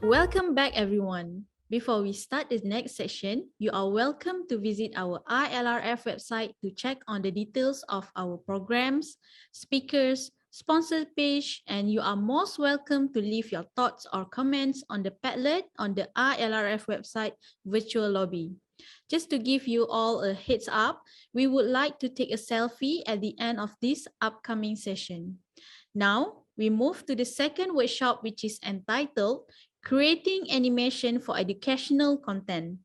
Welcome back, everyone. Before we start the next session, you are welcome to visit our iLRF website to check on the details of our programs, speakers, sponsored page, and you are most welcome to leave your thoughts or comments on the Padlet on the iLRF website virtual lobby. Just to give you all a heads up, we would like to take a selfie at the end of this upcoming session. Now, we move to the second workshop, which is entitled Creating Animation for Educational Content.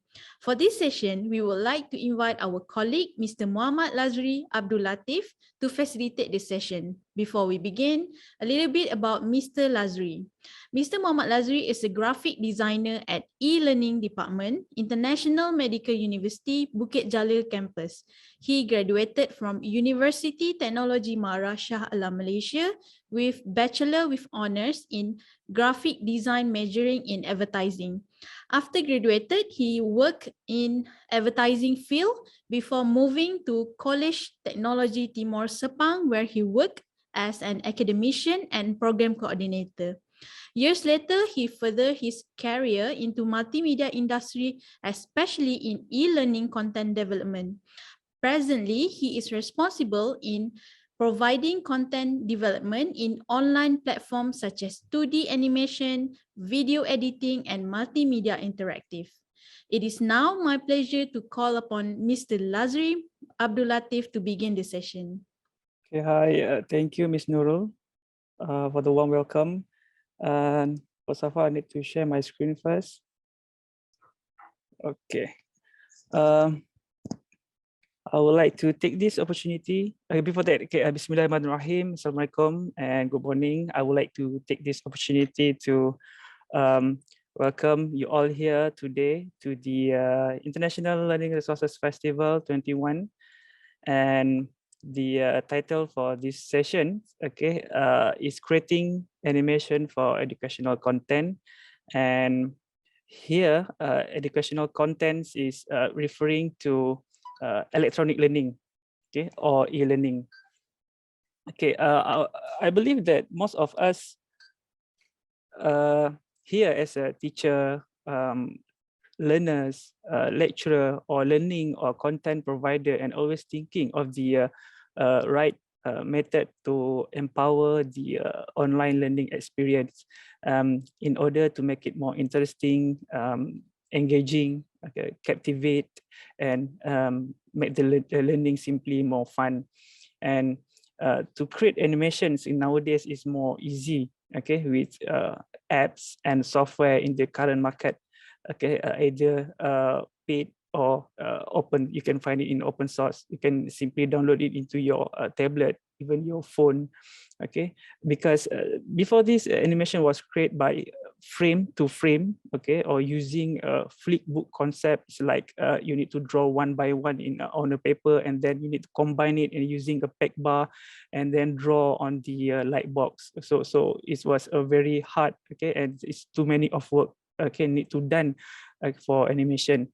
For this session, we would like to invite our colleague, Mr. Muhammad Lazri Abdul Latif, to facilitate the session. Before we begin, a little bit about Mr. Lazri. Mr. Muhammad Lazri is a graphic designer at E-Learning Department, International Medical University, Bukit Jalil campus. He graduated from University Technology Mara Shah Alam, Malaysia, with Bachelor with Honours in Graphic Design majoring in Advertising. After graduated, he worked in advertising field before moving to College Technology Timor Sepang, where he worked as an academician and program coordinator. Years later, he furthered his career into multimedia industry, especially in e-learning content development. Presently, he is responsible in providing content development in online platforms such as 2D animation, video editing, and multimedia interactive. It is now my pleasure to call upon Mr. Lazri Abdul Latif to begin the session. Okay, hi, thank you, Ms. Nurul, for the warm welcome. And first of all, I need to share my screen first. Okay. I would like to take this opportunity. Before that, okay, Bismillahirrahmanirrahim, Assalamualaikum, and good morning. I would like to take this opportunity to welcome you all here today to the International Learning Resources Festival 21. And the title for this session, okay, is Creating Animation for Educational Content. And here, educational contents is referring to electronic learning, okay, or e-learning. Okay, I believe that most of us here as a teacher, learners, lecturer, or learning or content provider, and always thinking of the right method to empower the online learning experience in order to make it more interesting, engaging, okay, captivate, and make the learning simply more fun. And to create animations in nowadays is more easy, okay, with apps and software in the current market. Okay, either paid or open. You can find it in open source. You can simply download it into your tablet, even your phone. Okay, because before this, animation was created by frame to frame, okay, or using a flipbook concept. It's like you need to draw one by one on a paper, and then you need to combine it and using a peg bar, and then draw on the light box. So it was a very hard, okay, and it's too many of work. Okay, need to done for animation.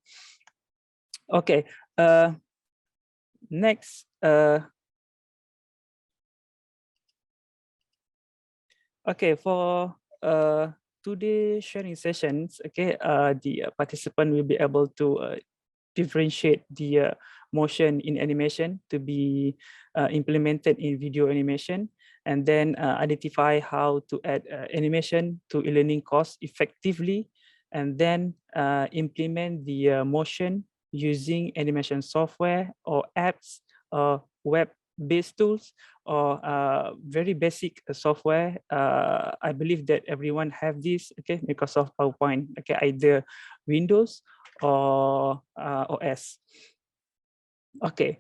Okay, next. Okay, for today's sharing sessions, okay, the participant will be able to differentiate the motion in animation to be implemented in video animation, and then identify how to add animation to e-learning course effectively, and then implement the motion using animation software or apps or web-based tools or very basic software. I believe that everyone have this, okay, Microsoft PowerPoint, okay, either Windows or OS. Okay.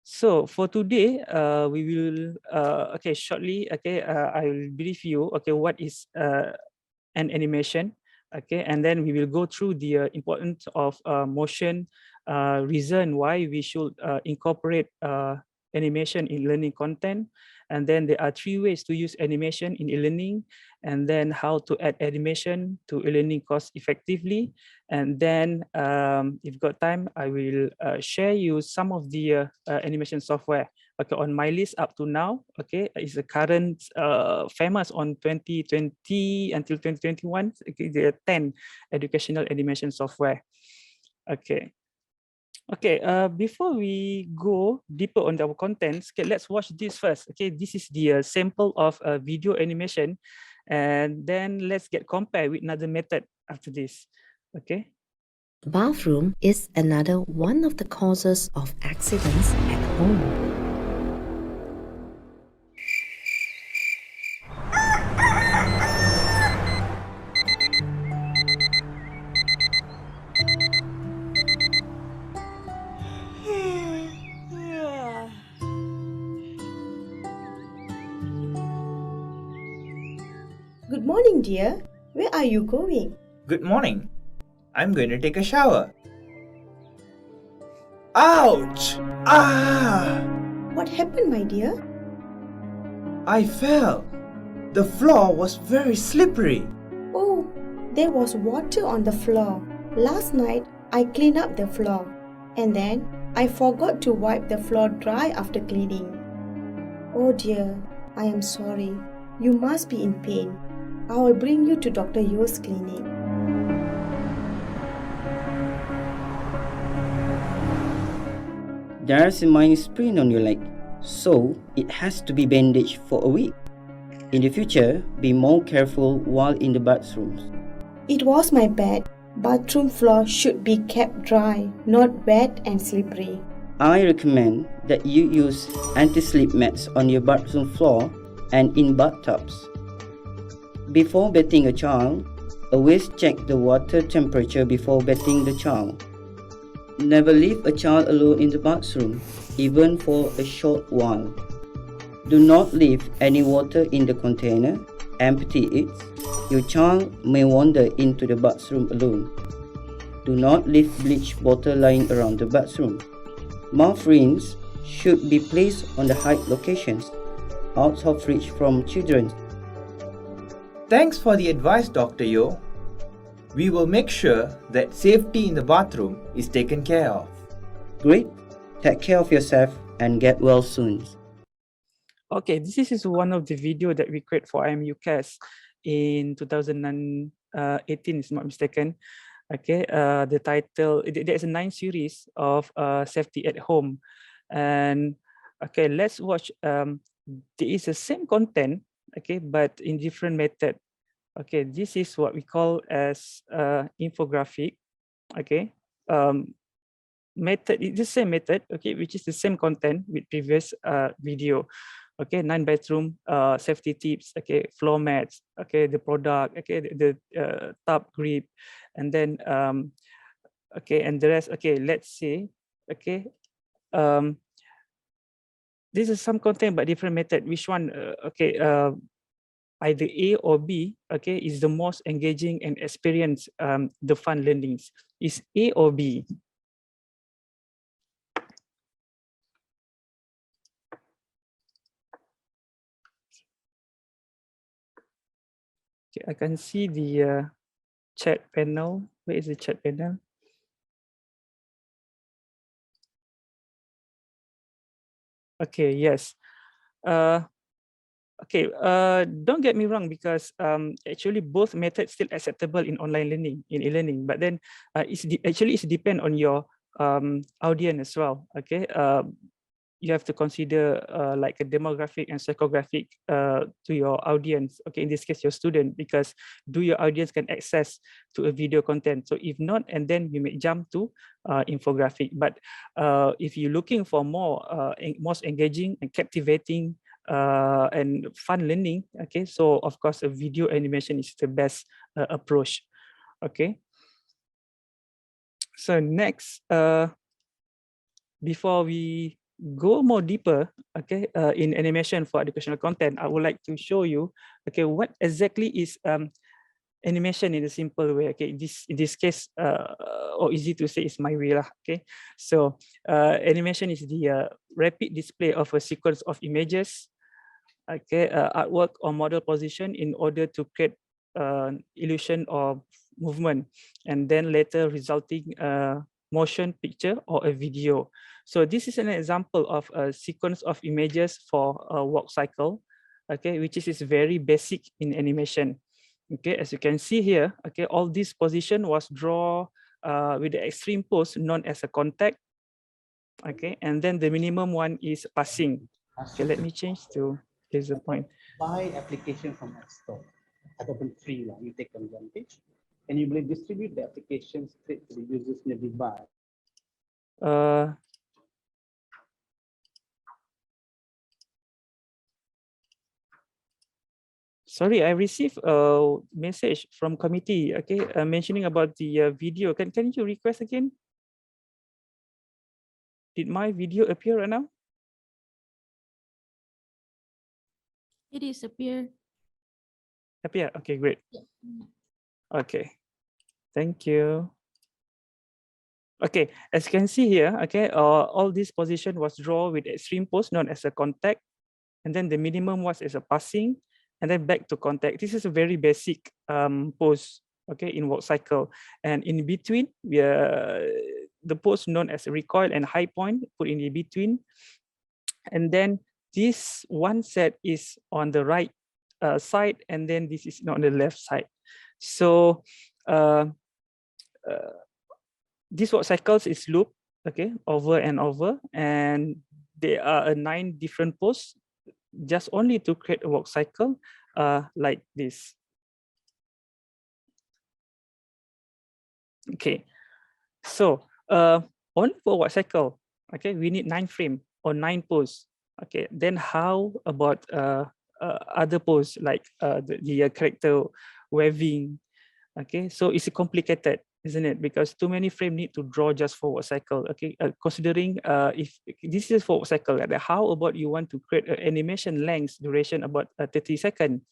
So for today, we will okay, shortly, okay, I will brief you, okay, what is an animation, okay, and then we will go through the importance of motion, reason why we should incorporate animation in learning content. And then there are 3 ways to use animation in e-learning, and then how to add animation to e-learning course effectively. And then if got time, I will share you some of the animation software. Okay, on my list up to now, okay, is the current famous on 2020 until 2021. Okay, there are 10 educational animation software. Okay. Okay, before we go deeper on our contents, okay, let's watch this first. Okay, this is the sample of video animation, and then let's get compared with another method after this. Okay. The bathroom is another one of the causes of accidents at home. Good morning, dear. Where are you going? Good morning. I'm going to take a shower. Ouch! Ah! What happened, my dear? I fell. The floor was very slippery. Oh, there was water on the floor. Last night, I cleaned up the floor. And then, I forgot to wipe the floor dry after cleaning. Oh dear, I am sorry. You must be in pain. I will bring you to Dr. Yo's clinic. There's a minor sprain on your leg, so it has to be bandaged for a week. In the future, be more careful while in the bathrooms. It was my bad. Bathroom floor should be kept dry, not wet and slippery. I recommend that you use anti-slip mats on your bathroom floor and in bathtubs. Before bathing a child, always check the water temperature before bathing the child. Never leave a child alone in the bathroom, even for a short while. Do not leave any water in the container. Empty it. Your child may wander into the bathroom alone. Do not leave bleach bottle lying around the bathroom. Mouth rinse should be placed on the high locations, out of reach from children. Thanks for the advice, Dr. Yo. We will make sure that safety in the bathroom is taken care of. Great. Take care of yourself and get well soon. Okay, this is one of the video that we create for IMUCAS in 2018, if not mistaken. Okay, the title, there's a 9 series of safety at home. And okay, let's watch. There is the same content, okay, but in different method. Okay, this is what we call as infographic. Okay, method, it's the same method, okay, which is the same content with previous video. Okay, 9 bedroom safety tips, okay, floor mats, okay, the product, okay, the tub grip, and then okay, and the rest. Okay, let's see. Okay, this is some content but different method. Which one? Okay, either A or B, okay, is the most engaging and experience the fun learnings. Is A or B? Okay, I can see the chat panel. Where is the chat panel? Okay, yes. Okay, don't get me wrong, because actually both methods still acceptable in online learning, in e-learning, but then actually it's depend on your audience as well. Okay, you have to consider like a demographic and psychographic to your audience. Okay, in this case, your student, because do your audience can access to a video content? So if not, and then you may jump to infographic. But if you're looking for more most engaging and captivating and fun learning, okay, so of course a video animation is the best approach. Okay, so next, before we go more deeper, okay, in animation for educational content, I would like to show you, okay, what exactly is animation in a simple way. Okay, in this case, or easy to say, is my way lah. Okay, so animation is the rapid display of a sequence of images, okay, artwork or model position in order to create illusion of movement, and then later resulting motion picture or a video. So this is an example of a sequence of images for a walk cycle, okay, which is very basic in animation. Okay, as you can see here, okay, all this position was drawn with the extreme pose known as a contact, okay, and then the minimum one is passing. Okay, let me change to here's the point. Buy application from App Store ataupun free lah, you take advantage, and you boleh distribute the application straight to the users in the device. Sorry, I received a message from committee, okay, mentioning about the video. Can you request again? Did my video appear right now? It is appear. Appear, okay, great. Yeah. Okay, thank you. Okay, as you can see here, okay, all this position was drawn with extreme pose known as a contact, and then the minimum was as a passing, and then back to contact. This is a very basic pose, okay, in walk cycle. And in between, the pose known as a recoil and high point put in between. And then this one set is on the right side, and then this is on the left side. So this walk cycles is loop, okay, over and over, and there are 9 different poses just only to create a walk cycle like this. Okay, so only for walk cycle, okay, we need 9 frame or 9 pose. Okay, then how about other pose like the character waving? Okay, so it's complicated, isn't it? Because too many frame need to draw just for walk cycle. Okay, considering if this is for walk cycle, how about you want to create an animation length duration about 30 seconds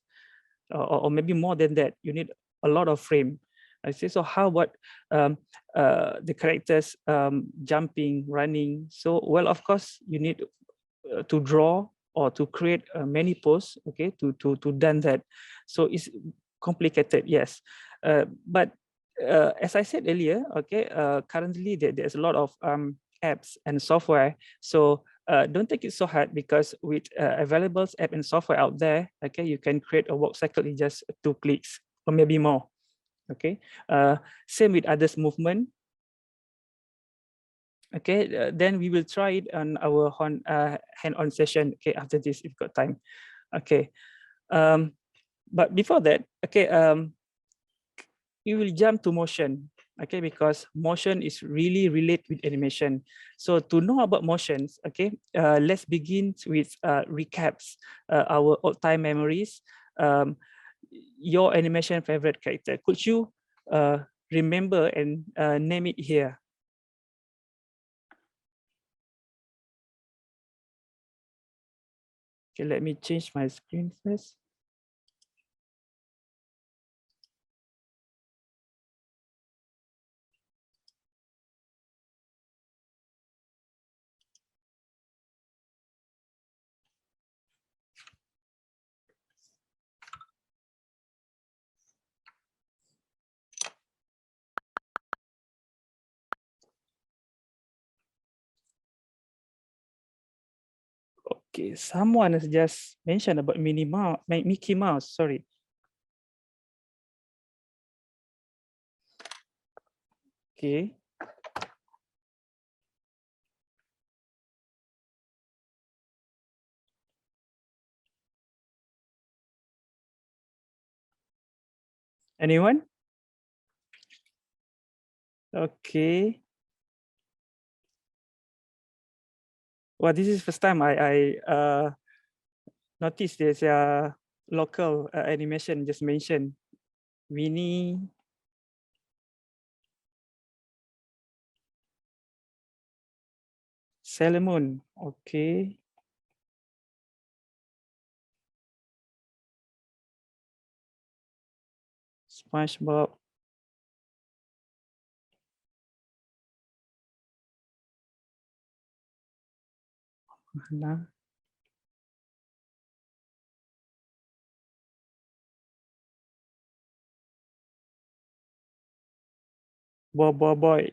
or maybe more than that? You need a lot of frame. I see. So how about the characters jumping, running? So well, of course, you need to draw or to create many poses. Okay, to done that. So it's complicated, yes. But as I said earlier, okay, currently there's a lot of apps and software. So don't take it so hard, because with available app and software out there, okay, you can create a walk cycle in just 2 clicks or maybe more. Okay, same with others movement. Okay, then we will try it on our hand-on session. Okay, after this, if you've got time. Okay, but before that, okay, we will jump to motion, okay, because motion is really related with animation. So to know about motions, okay, let's begin with recaps, our old-time memories. Your animation favorite character. Could you remember and name it here? Okay, let me change my screen first. Okay, someone has just mentioned about Mickey Mouse, sorry. Okay. Anyone? Okay. Well, this is first time I noticed there's a local animation just mentioned. Winnie. Sailor okay. SpongeBob. Nah. Boy.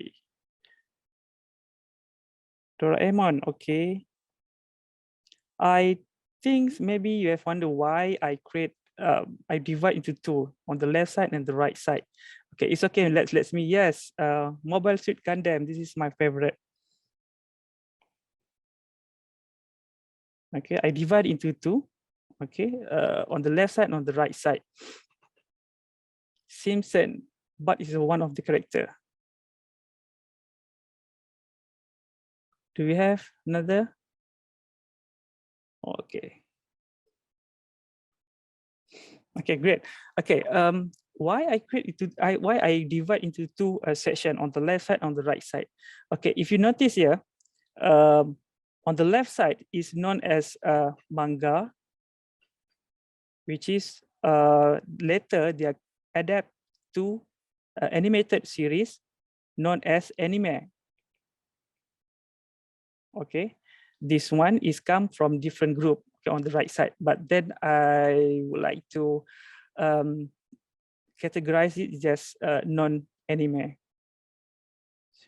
Doraemon, okay. I think maybe you have wondered why I divide into two, on the left side and the right side. Okay, it's okay. Let's me. Yes, Mobile Suit Gundam. This is my favorite. Okay, I divide into two. Okay, on the left side and on the right side. Simpson, but is one of the character. Do we have another? Okay. Okay, great. Okay, why I divide into two section on the left side, on the right side. Okay, if you notice here, on the left side is known as manga, which is later they are adapt to animated series known as anime. Okay, this one is come from different group, okay, on the right side, but then I would like to categorize it just non-anime.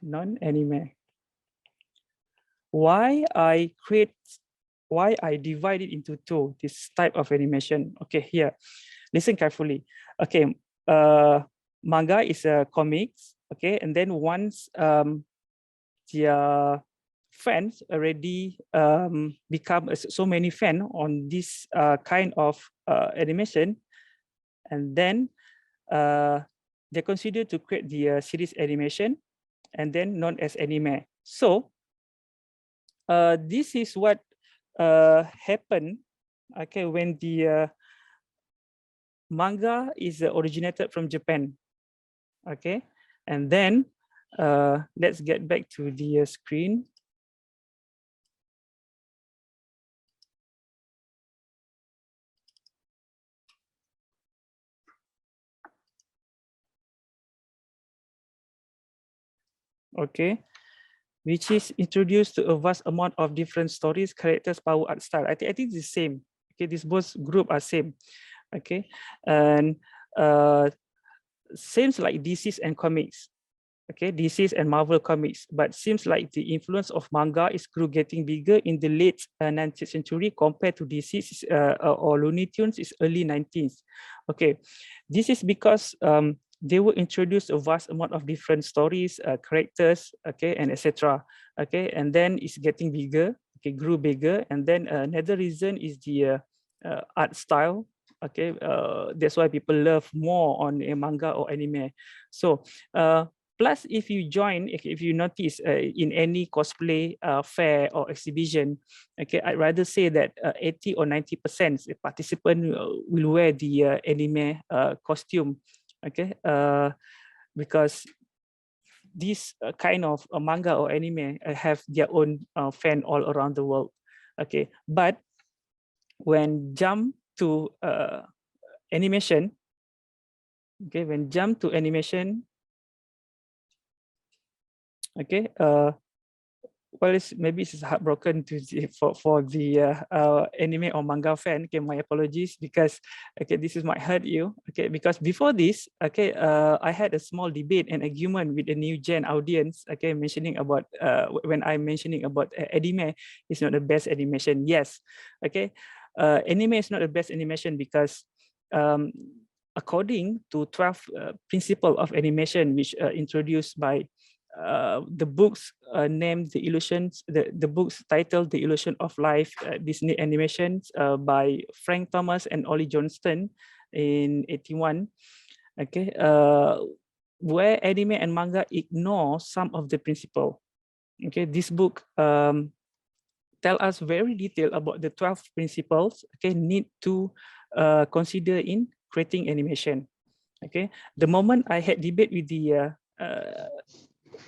Non-anime. Why I divide it into two, this type of animation. Okay, here, listen carefully. Okay, manga is a comics, okay, and then once the fans already become so many fans on this kind of animation, and then they consider to create the series animation, and then known as anime. So this is what happened, okay, when the manga is originated from Japan, okay, and then let's get back to the screen. Okay, which is introduced to a vast amount of different stories, characters, power, art style. I think it's the same. Okay, these both group are same. Okay, and seems like DCs and comics. Okay, DCs and Marvel comics, but seems like the influence of manga is grew getting bigger in the late 19th century compared to DCs or Looney Tunes is early 19th. Okay, this is because they were introduced a vast amount of different stories, characters, okay, and etc. Okay, and then it's getting bigger, okay, grew bigger, and then another reason is the art style. Okay, that's why people love more on a manga or anime. So plus, if you join, if you notice in any cosplay fair or exhibition, okay, I'd rather say that 80 or 90% participant will wear the anime costume, okay, because this kind of manga or anime have their own fan all around the world, okay. But when jump to animation, okay, okay, well, maybe it's heartbroken to for the anime or manga fan. Okay, my apologies, because okay, this is might hurt you. Okay, because before this, okay, I had a small debate and argument with a new gen audience. Okay, mentioning about when I'm mentioning about anime is not the best animation. Yes, okay, anime is not the best animation because according to 12 principle of animation, which introduced by the books named The Illusions, the books titled The Illusion of Life, Disney Animations by Frank Thomas and Ollie Johnston in 81. Okay, where anime and manga ignore some of the principle. Okay, this book tell us very detailed about the 12 principles, okay, need to consider in creating animation. Okay, the moment I had debate with the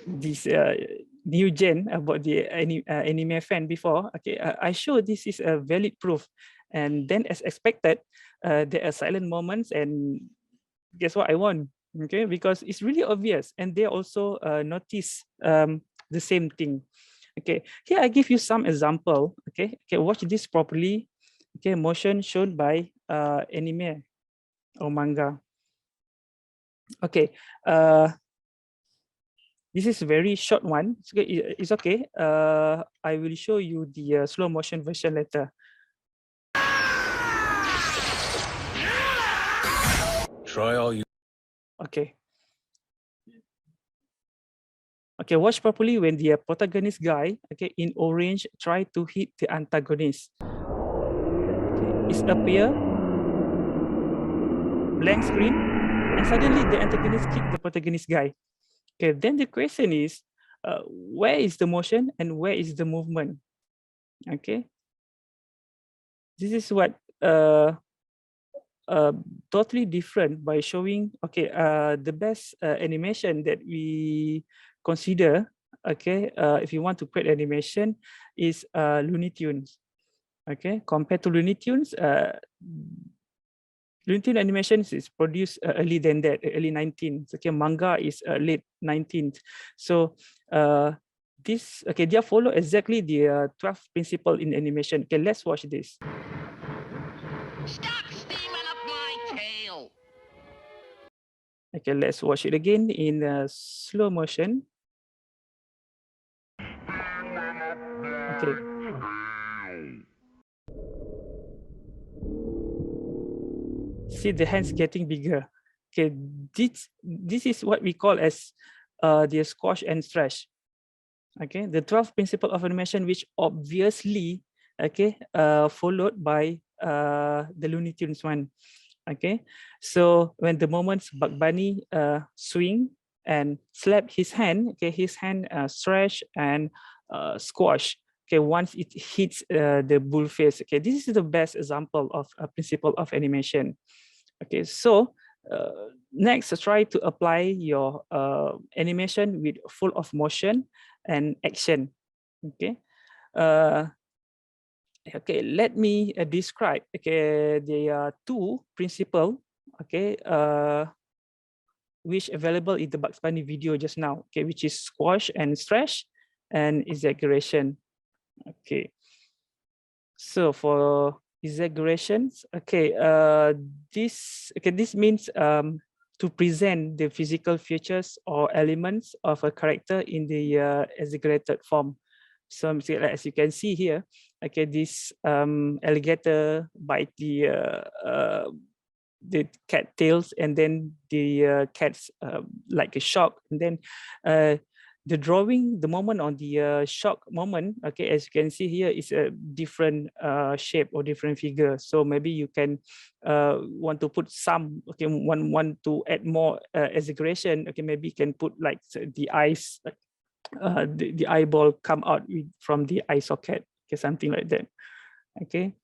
this new gen about the anime fan before, okay, I show this is a valid proof, and then as expected, there are silent moments, and guess what I won, okay, because it's really obvious, and they also notice the same thing. Okay, here I give you some example. Okay, watch this properly. Okay, motion shown by anime or manga. Okay, this is a very short one. It's okay. I will show you the slow motion version later. Try all you. Okay. Okay, watch properly when the protagonist guy, okay, in orange, try to hit the antagonist. Okay, it's appear blank screen, and suddenly the antagonist kick the protagonist guy. Okay, then the question is, where is the motion and where is the movement? Okay, this is what totally different by showing. Okay, the best animation that we consider, okay, if you want to create animation, is Looney Tunes. Okay, compared to Looney Tunes, Looney Tunes animations is produced early than that, early 19th. Okay, manga is late 19th. So this, okay, they follow exactly the 12th principle in animation. Okay, let's watch this. Stop steaming up my tail. Okay, let's watch it again in slow motion. Okay. See the hands getting bigger. Okay, this is what we call as the squash and stretch. Okay, the 12th principle of animation, which obviously, okay, followed by the Looney Tunes one. Okay, so when the moments Bug Bunny swing and slap his hand, okay, his hand stretch and squash. Okay, once it hits the bull face. Okay, this is the best example of a principle of animation. Okay, so next, try to apply your animation with full of motion and action. Okay. Okay, let me describe. Okay, there are two principles. Okay, which available in the Bugs Bunny video just now. Okay, which is squash and stretch and exaggeration. Okay. So for exaggerations, okay, this means to present the physical features or elements of a character in the exaggerated form. So as you can see here, okay, this alligator bite the cat tails, and then the cat's like a shock, and then the drawing, the moment on the shock moment, okay, as you can see here, is a different shape or different figure. So maybe you can want to put some, okay, want to add more exaggeration. Okay, maybe you can put like the eyes, the eyeball come out from the eye socket, okay, something like that. Okay.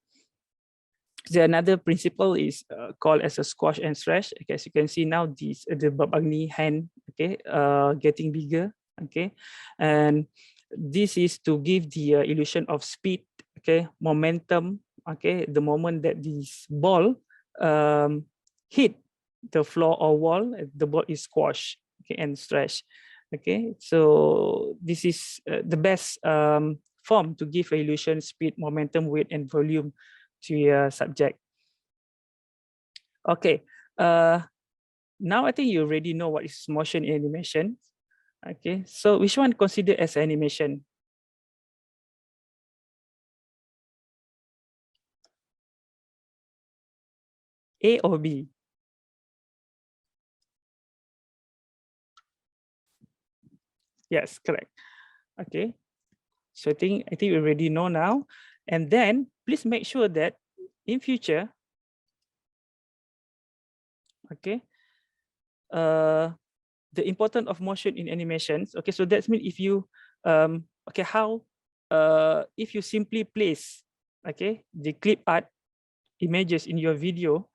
The another principle is called as a squash and stretch. Okay, as you can see now, this the Bug Bunny hand, okay, getting bigger. Okay, and this is to give the illusion of speed, okay, momentum. Okay, the moment that this ball hit the floor or wall, the ball is squashed, okay, and stretched. Okay, so this is the best form to give illusion, speed, momentum, weight, and volume to your subject. Okay, now I think you already know what is motion animation. Okay, so which one considered as animation? A or B? Yes, correct. Okay, so I think we already know now. And then please make sure that in future, okay, the importance of motion in animations. Okay, so that means if you okay, how if you simply place, okay, the clip art images in your video,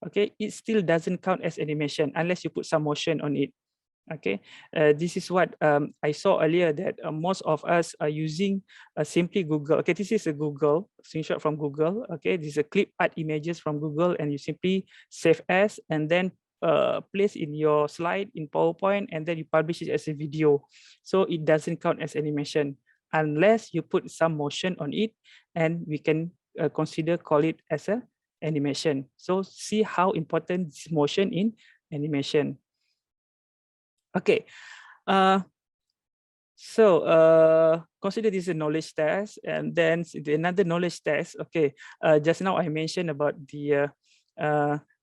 okay, it still doesn't count as animation unless you put some motion on it. Okay, this is what I saw earlier, that most of us are using simply Google. Okay, this is a Google screenshot from Google. Okay, this is a clip art images from Google, and you simply save as and then place in your slide in PowerPoint, and then you publish it as a video. So it doesn't count as animation. unless you put some motion on it, and we can call it as a animation. So see how important this motion in animation. Okay. Consider this a knowledge test, and then another knowledge test. Okay, just now I mentioned about the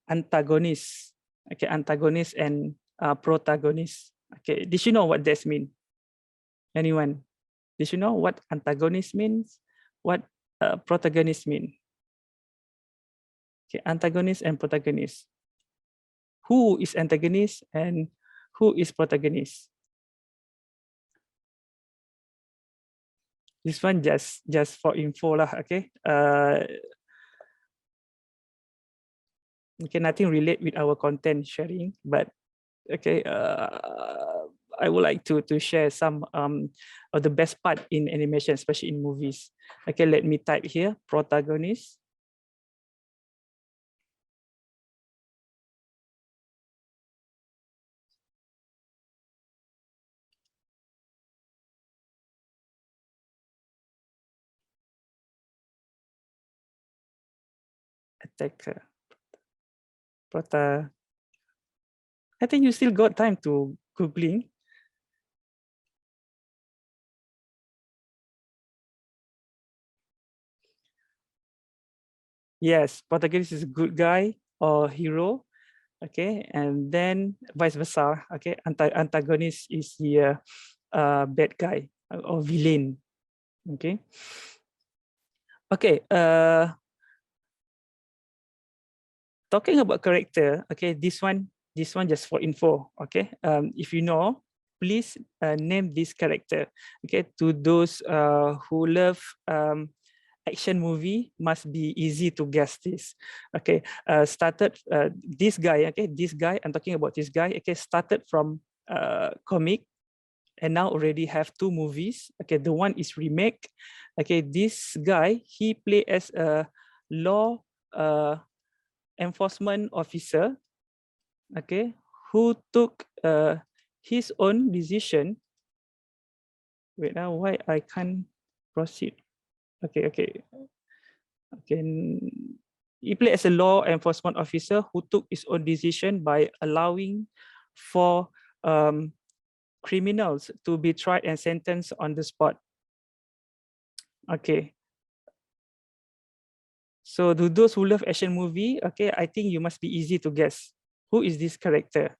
antagonist. Okay, antagonist and protagonist. Okay, did you know what that means? Anyone? Did you know what antagonist means? What protagonist mean? Okay, antagonist and protagonist. Who is antagonist and who is protagonist? This one just for info lah, okay. Okay, nothing relate with our content sharing, but okay. I would like to share some of the best part in animation, especially in movies. Okay, let me type here protagonist. Attacker. I think you still got time to Googling. Yes, protagonist is a good guy or hero. Okay, and then vice versa. Okay, antagonist is the bad guy or villain. Okay. Okay. Talking about character. Okay, this one just for info. Okay, if you know, please name this character. Okay, to those who love action movie, must be easy to guess this. Okay, started this guy. Okay, this guy, I'm talking about this guy. Okay, started from comic, and now already have 2 movies. Okay, the one is remake. Okay, this guy, he play as a law enforcement officer. Okay, who took his own decision. Wait now, why I can't proceed? Okay. He played as a law enforcement officer who took his own decision by allowing for criminals to be tried and sentenced on the spot. Okay. So to those who love action movie, okay, I think you must be easy to guess. Who is this character?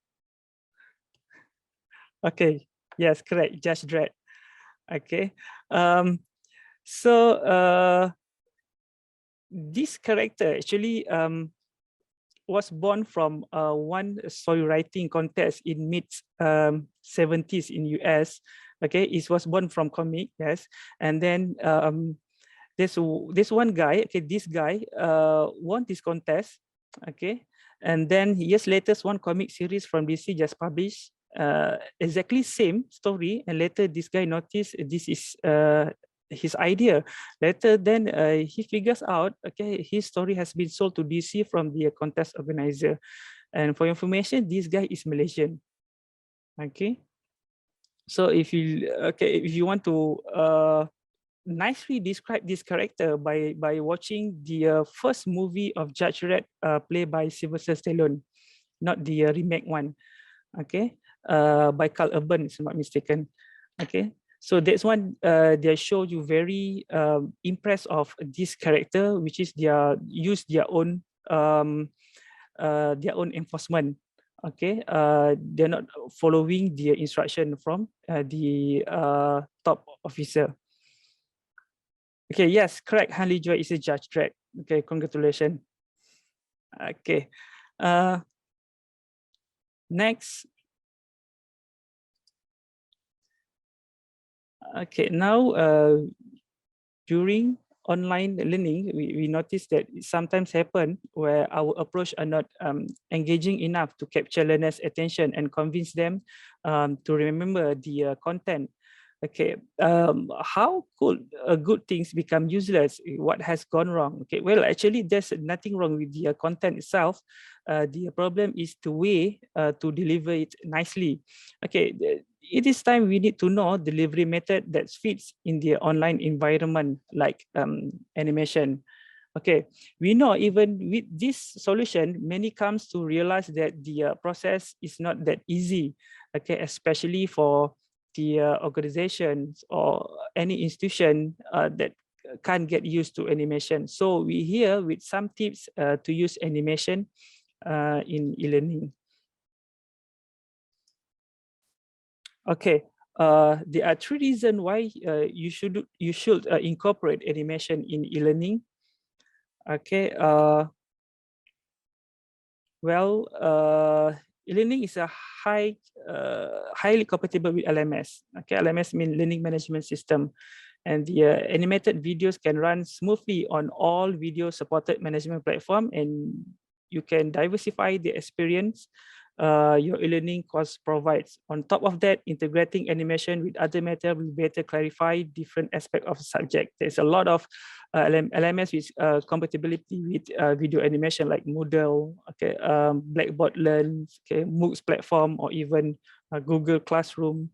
Okay, yes, correct, Judge Dredd. Okay. This character actually was born from one story writing contest in mid 70s in US. Okay, it was born from comic, yes, and then this one guy. Okay, this guy won this contest. Okay, and then years later, one comic series from DC just published. Exactly same story, and later this guy noticed this is his idea. Later then he figures out, okay, his story has been sold to DC from the contest organizer. And for information, this guy is Malaysian. Okay, so if you want to nicely describe this character by watching the first movie of Judge Dredd played by Sylvester Stallone, not the remake one. Okay, by Carl Urban, if I'm not mistaken. Okay, so that's one they show you very impressed of this character, which is use their own enforcement. Okay, they're not following the instruction from the top officer. Okay, yes, correct. Hanley Joy is a Judge Dredd. Okay, congratulations. Okay, next. Okay, now during online learning, we noticed that it sometimes happen where our approach are not engaging enough to capture learners' attention and convince them to remember the content. Okay, how could good things become useless? What has gone wrong? Okay, well, actually, there's nothing wrong with the content itself. The problem is the way to deliver it nicely. Okay, it is time we need to know delivery method that fits in the online environment like animation. Okay, we know even with this solution, many comes to realize that the process is not that easy. Okay, especially for the organizations or any institution that can't get used to animation. So we here with some tips to use animation in e-learning. Okay, there are 3 reasons why you should incorporate animation in e-learning. Okay, e-learning is a highly compatible with LMS. Okay, LMS means Learning Management System, and the animated videos can run smoothly on all video supported management platform, and you can diversify the experience your e-learning course provides. On top of that, integrating animation with other material will better clarify different aspects of the subject. There's a lot of LMS with compatibility with video animation like Moodle, okay, Blackboard Learn, okay, MOOCs platform, or even Google Classroom.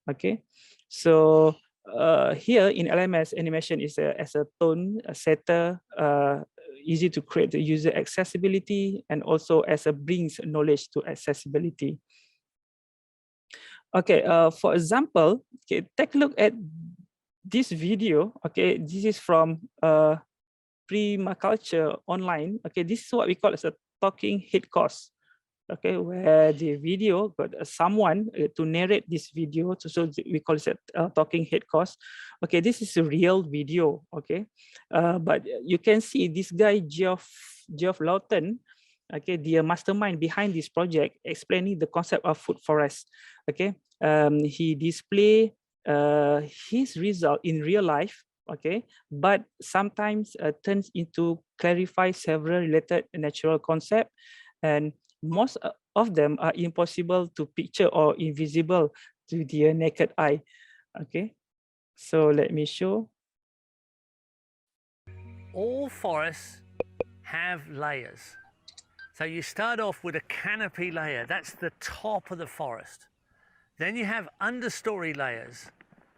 Okay, so here in LMS, animation is as a tone setter, easy to create the user accessibility, and also as a brings knowledge to accessibility. Okay, for example, okay, take a look at this video. Okay, this is from Permaculture Online. Okay, this is what we call as a talking head course. Okay, where the video got someone to narrate this video, so we call it a talking head course. Okay, this is a real video. Okay, but you can see this guy Geoff Lawton, okay, the mastermind behind this project, explaining the concept of food forest. Okay, he display his result in real life. Okay, but sometimes turns into clarify several related natural concepts, and most of them are impossible to picture or invisible to the naked eye. Okay, so let me show. All forests have layers. So you start off with a canopy layer, that's the top of the forest. Then you have understory layers,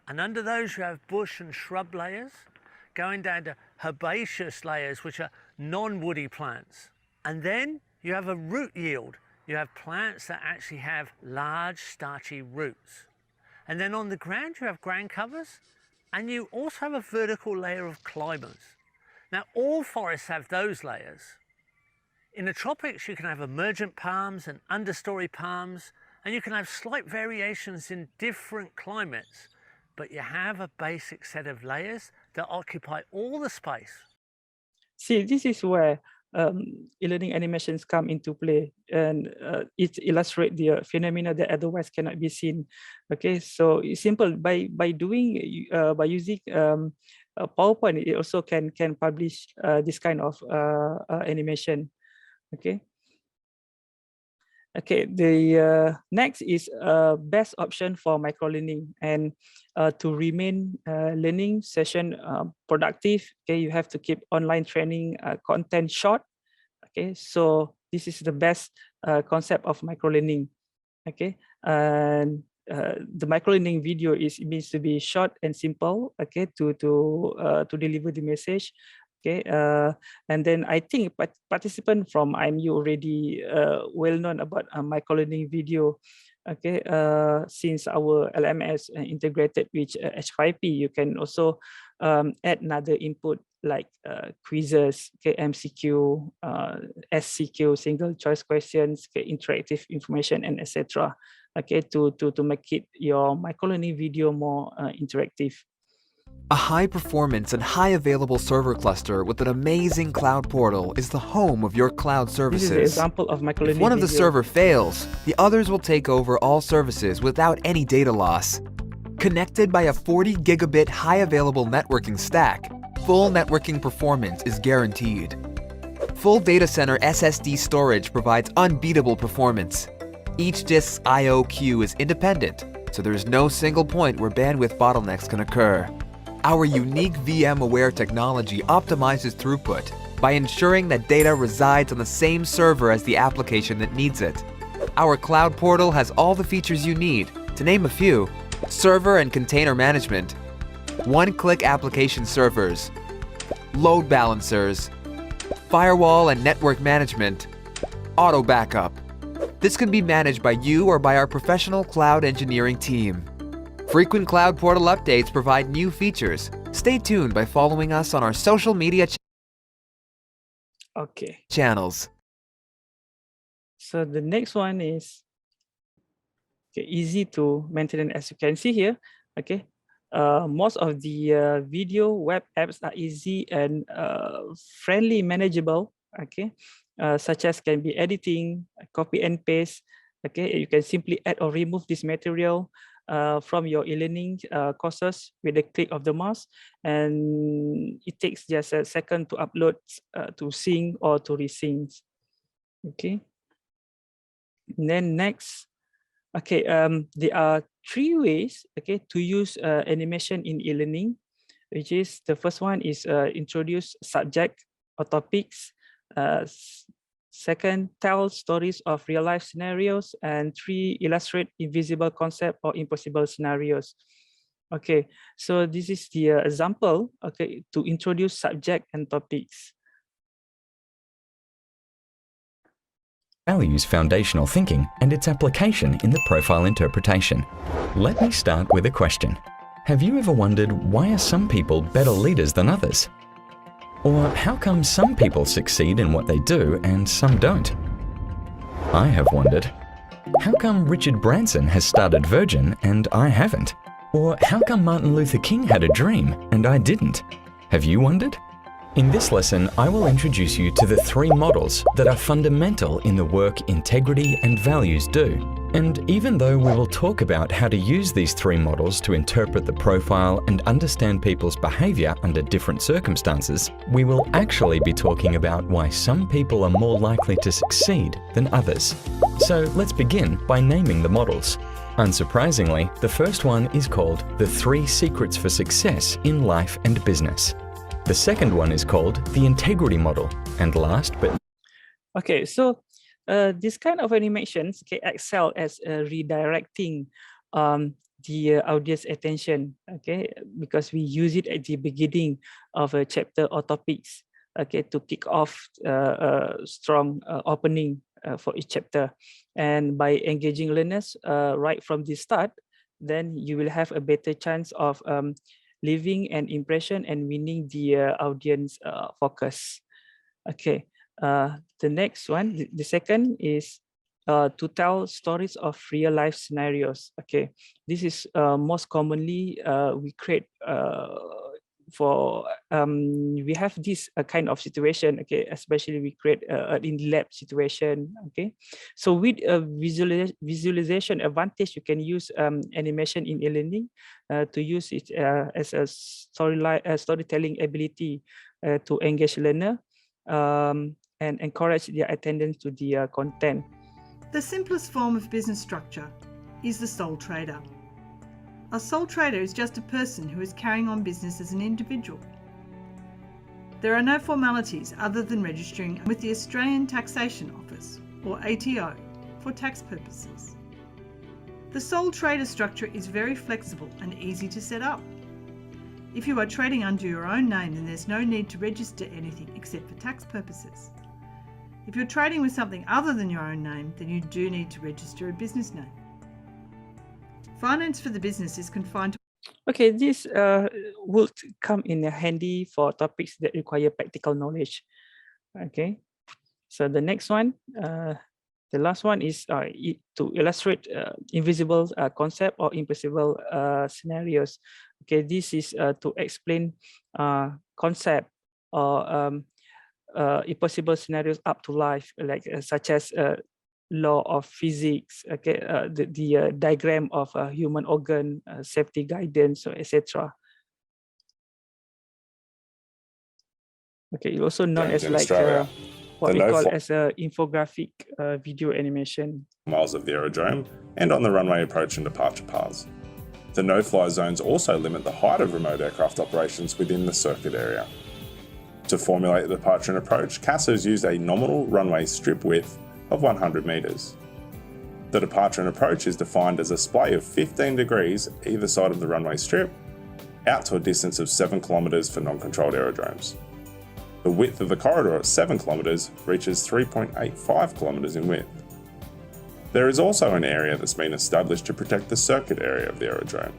and under those you have bush and shrub layers, going down to herbaceous layers, which are non-woody plants. And then you have a root yield. You have plants that actually have large starchy roots. And then on the ground you have ground covers, and you also have a vertical layer of climbers. Now all forests have those layers. In the tropics you can have emergent palms and understory palms, and you can have slight variations in different climates, but you have a basic set of layers that occupy all the space. See, this is where e-learning animations come into play, and it illustrates the phenomena that otherwise cannot be seen. Okay, so it's simple. By using PowerPoint, it also can publish this kind of animation. Okay. Okay, the next is best option for microlearning, and to remain learning session productive. Okay, you have to keep online training content short. Okay, so this is the best concept of microlearning. Okay, and the microlearning video means to be short and simple. Okay, to deliver the message. Okay, and then I think participant from IMU already well known about microlearning video. Okay, since our LMS integrated with H5P, you can also add another input like quizzes, okay, MCQ, SCQ, single choice questions, okay, interactive information, and etc. Okay, to make it your microlearning video more interactive. A high-performance and high-available server cluster with an amazing cloud portal is the home of your cloud services. This is an example of microlearning If one of the video. server fails, the others will take over all services without any data loss. Connected by a 40 gigabit high-available networking stack, full networking performance is guaranteed. Full data center SSD storage provides unbeatable performance. Each disk's I/O queue is independent, so there is no single point where bandwidth bottlenecks can occur. Our unique VM-aware technology optimizes throughput by ensuring that data resides on the same server as the application that needs it. Our cloud portal has all the features you need to To name a few, server and container management, one-click application servers, load balancers, firewall and network management, auto backup. This can be managed by you or by our professional cloud engineering team. Frequent Cloud Portal updates provide new features. Stay tuned by following us on our social media channels. So the next one is easy to maintain, as you can see here. Most of the video web apps are easy and friendly, manageable. Such as can be editing, copy and paste. You can simply add or remove this material from your e-learning courses with a click of the mouse, and it takes just a second to upload, to sync or to resync. And then next, there are 3 ways to use animation in e-learning, which is the first one is introduce subject or topics. Second, tell stories of real-life scenarios, and 3, illustrate invisible concept or impossible scenarios. So this is the example to introduce subject and topics. Values foundational thinking and its application in the profile interpretation. Let me start with a question. Have you ever wondered why are some people better leaders than others? Or how come some people succeed in what they do and some don't? I have wondered, how come Richard Branson has started Virgin and I haven't? Or how come Martin Luther King had a dream and I didn't? Have you wondered? In this lesson, I will introduce you to the 3 models that are fundamental in the work integrity and values do. And even though we will talk about how to use these 3 models to interpret the profile and understand people's behavior under different circumstances, we will actually be talking about why some people are more likely to succeed than others. So let's begin by naming the models. Unsurprisingly, the first one is called the 3 secrets for success in life and business. The second one is called the integrity model. And last but so this kind of animations excel as redirecting the audience attention, because we use it at the beginning of a chapter or topics, to kick off a strong opening for each chapter. And by engaging learners right from the start, then you will have a better chance of leaving an impression and winning the audience focus. The next one, the second is to tell stories of real life scenarios. This is most commonly we create for we have this kind of situation, especially we create in lab situation. So with a visualization advantage, you can use animation in e-learning to use it as a storytelling ability to engage learner and encourage their attendance to the content. The simplest form of business structure is the sole trader. A sole trader is just a person who is carrying on business as an individual. There are no formalities other than registering with the Australian Taxation Office, or ATO, for tax purposes. The sole trader structure is very flexible and easy to set up. If you are trading under your own name, then there's no need to register anything except for tax purposes. If you're trading with something other than your own name, then you do need to register a business name. Finance for the business is confined to... This would come in handy for topics that require practical knowledge. So the next one, the last one is to illustrate invisible concept or impossible scenarios. This is to explain concept or impossible scenarios up to life, like such as law of physics, the diagram of a human organ, safety guidance, etc. Also known as like what we call as a infographic video animation. Miles of the aerodrome and on the runway approach and departure paths. The no-fly zones also limit the height of remote aircraft operations within the circuit area. To formulate the departure and approach, CASA has used a nominal runway strip width of 100 metres. The departure and approach is defined as a splay of 15 degrees either side of the runway strip, out to a distance of 7 kilometres for non-controlled aerodromes. The width of the corridor at 7 kilometres reaches 3.85 kilometres in width. There is also an area that's been established to protect the circuit area of the aerodrome.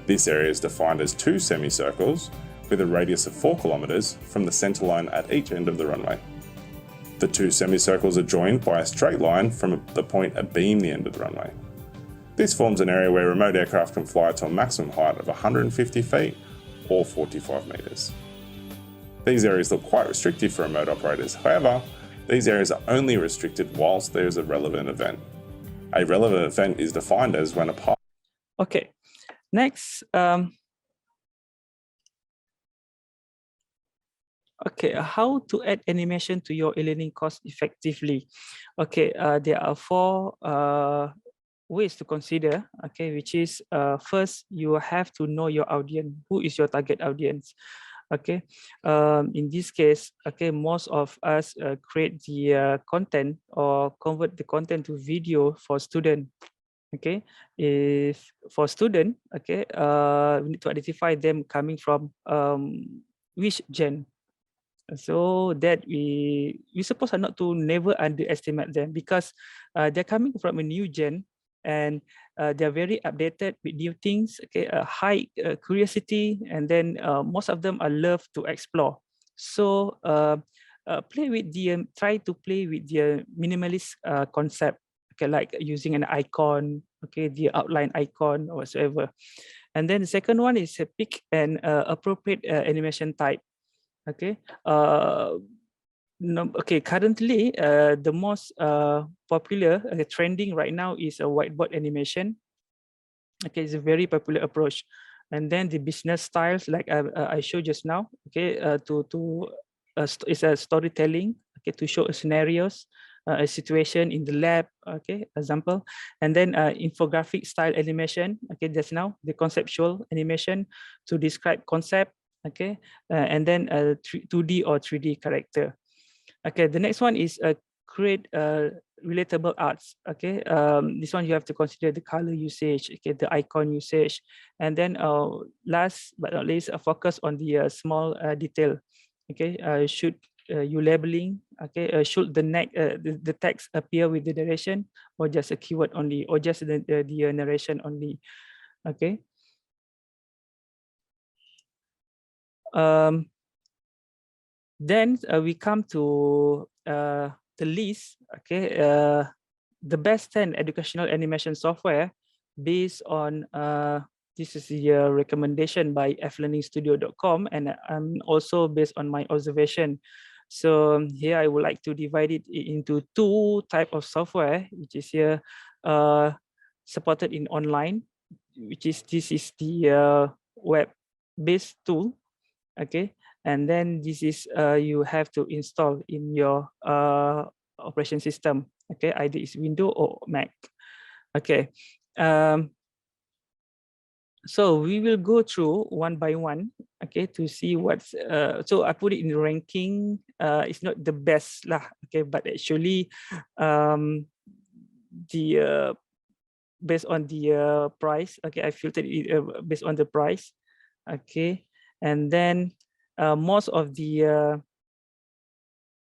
This area is defined as 2 semicircles with a radius of 4 kilometres from the centre line at each end of the runway. The 2 semicircles are joined by a straight line from the point abeam the end of the runway. This forms an area where remote aircraft can fly to a maximum height of 150 feet or 45 metres. These areas look quite restrictive for remote operators. However, these areas are only restricted whilst there is a relevant event. A relevant event is defined as when a pilot... Okay, next. Okay, how to add animation to your e-learning course effectively? Okay, there are 4 ways to consider. Okay, which is first, you have to know your audience. Who is your target audience? Okay, in this case, okay, most of us create the content or convert the content to video for student. Okay, if for student, okay, we need to identify them coming from which gen. So that we suppose not to never underestimate them, because they're coming from a new gen and they're very updated with new things. Okay, high curiosity, and then most of them are love to explore. So play with the try to play with the minimalist concept. Okay, like using an icon. Okay, the outline icon or whatsoever. And then the second one is pick an appropriate animation type. Okay. Okay. Currently, the most popular trending right now is a whiteboard animation. Okay, it's a very popular approach. And then the business styles, like I showed just now. Okay, it's a storytelling. Okay, to show scenarios, a situation in the lab. Okay, example. And then infographic style animation. Okay, just now the conceptual animation to describe concept. Okay, and then 2D or 3D character. Okay, the next one is create relatable arts. Okay, this one you have to consider the color usage. Okay, the icon usage, and then last but not least, focus on the small detail. Okay, should you labeling? Okay, should the text appear with the narration, or just a keyword only, or just the narration only? Okay. Then we come to the list. Okay, the best 10 educational animation software based on this is the recommendation by flearningstudio.com, and also based on my observation. So here I would like to divide it into 2 types of software, which is here supported in online, which is this is the web-based tool. Okay, and then this is you have to install in your operation system. Okay, either it's Windows or Mac. Okay, so we will go through one by one. Okay, to see what's so I put it in ranking. It's not the best lah. Okay, but actually the based on the price. Okay, I filtered it based on the price. Okay. And then most of the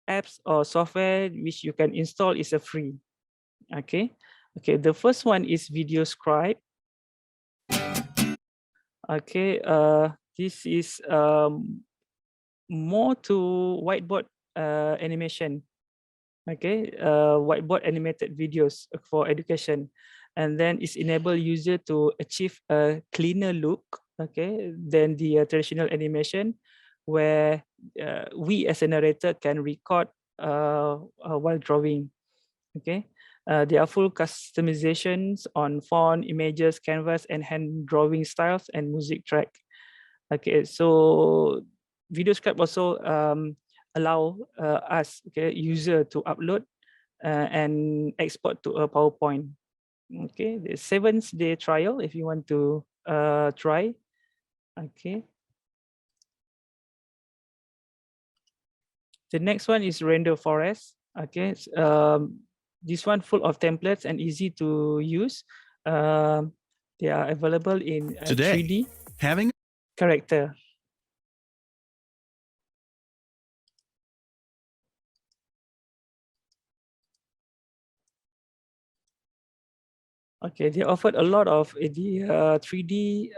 apps or software which you can install is a free. Okay. Okay. The first one is Videoscribe. Okay. This is more to whiteboard animation. Okay. Whiteboard animated videos for education, and then it's enable user to achieve a cleaner look. Okay, then the traditional animation, where we as a narrator can record while drawing. Okay, there are full customizations on font, images, canvas, and hand drawing styles and music track. Okay, so Videoscribe also allow us, okay, user to upload and export to a PowerPoint. Okay, the 7-day trial if you want to try. Okay. The next one is RenderForest. Okay. this one full of templates and easy to use. They are available in Today, 3D having character. Okay, they offered a lot of the 3D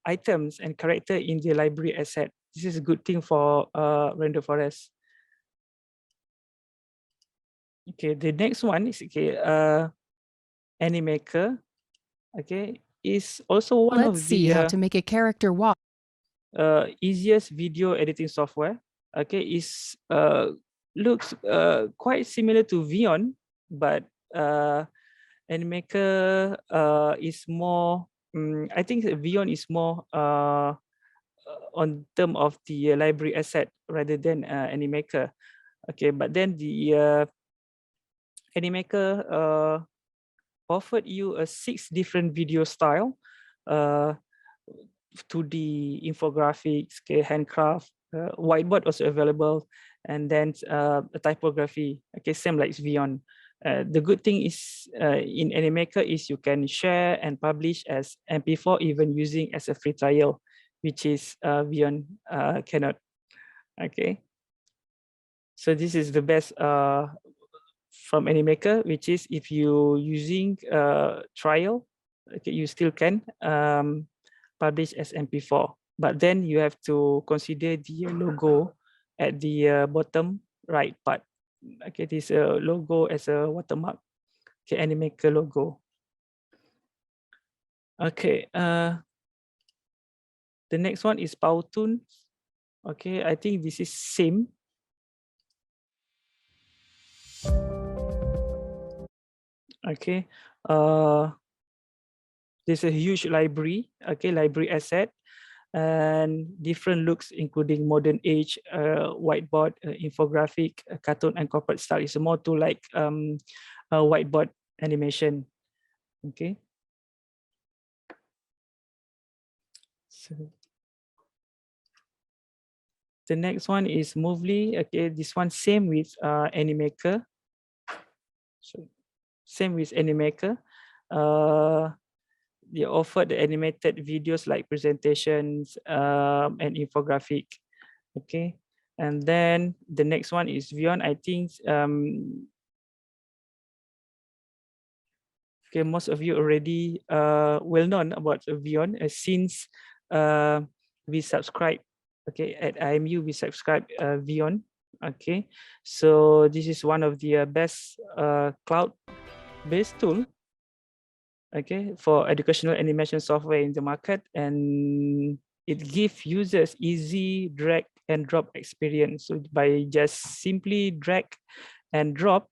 items and character in the library asset. This is a good thing for RenderForest. Okay, the next one is Animaker. Okay, is also one Let's of see how the to make a character walk. easiest video editing software. Okay, is looks quite similar to Vion, but Animaker is more. I think Vion is more on term of the library asset rather than Animaker. Okay, but then the Animaker offered you a 6 different video style, 2D infographics, handcraft, whiteboard also available, and then a typography. Okay, same like Vion. The good thing is in Animaker is you can share and publish as MP4 even using as a free trial, which is Vion cannot. Okay, so this is the best from Animaker, which is if you using trial, okay, you still can publish as MP4, but then you have to consider the logo at the bottom right part. Okay, this logo as a watermark. Okay, Animaker logo. Okay, the next one is Powtoon. Okay, I think this is same. Okay, there's a huge library. Okay, library asset and different looks, including modern age, whiteboard, infographic, cartoon, and corporate style. It's more to like a whiteboard animation. Okay. So the next one is Movely. Okay, this one same with Animaker. So same with Animaker. They offer the animated videos like presentations and infographic. Okay, and then the next one is Vion. I think okay, most of you already well known about Vion since we subscribe. Okay, at IMU we subscribe Vion. Okay, so this is one of the best cloud-based tool. Okay, for educational animation software in the market, and it gives users easy drag and drop experience. So by just simply drag and drop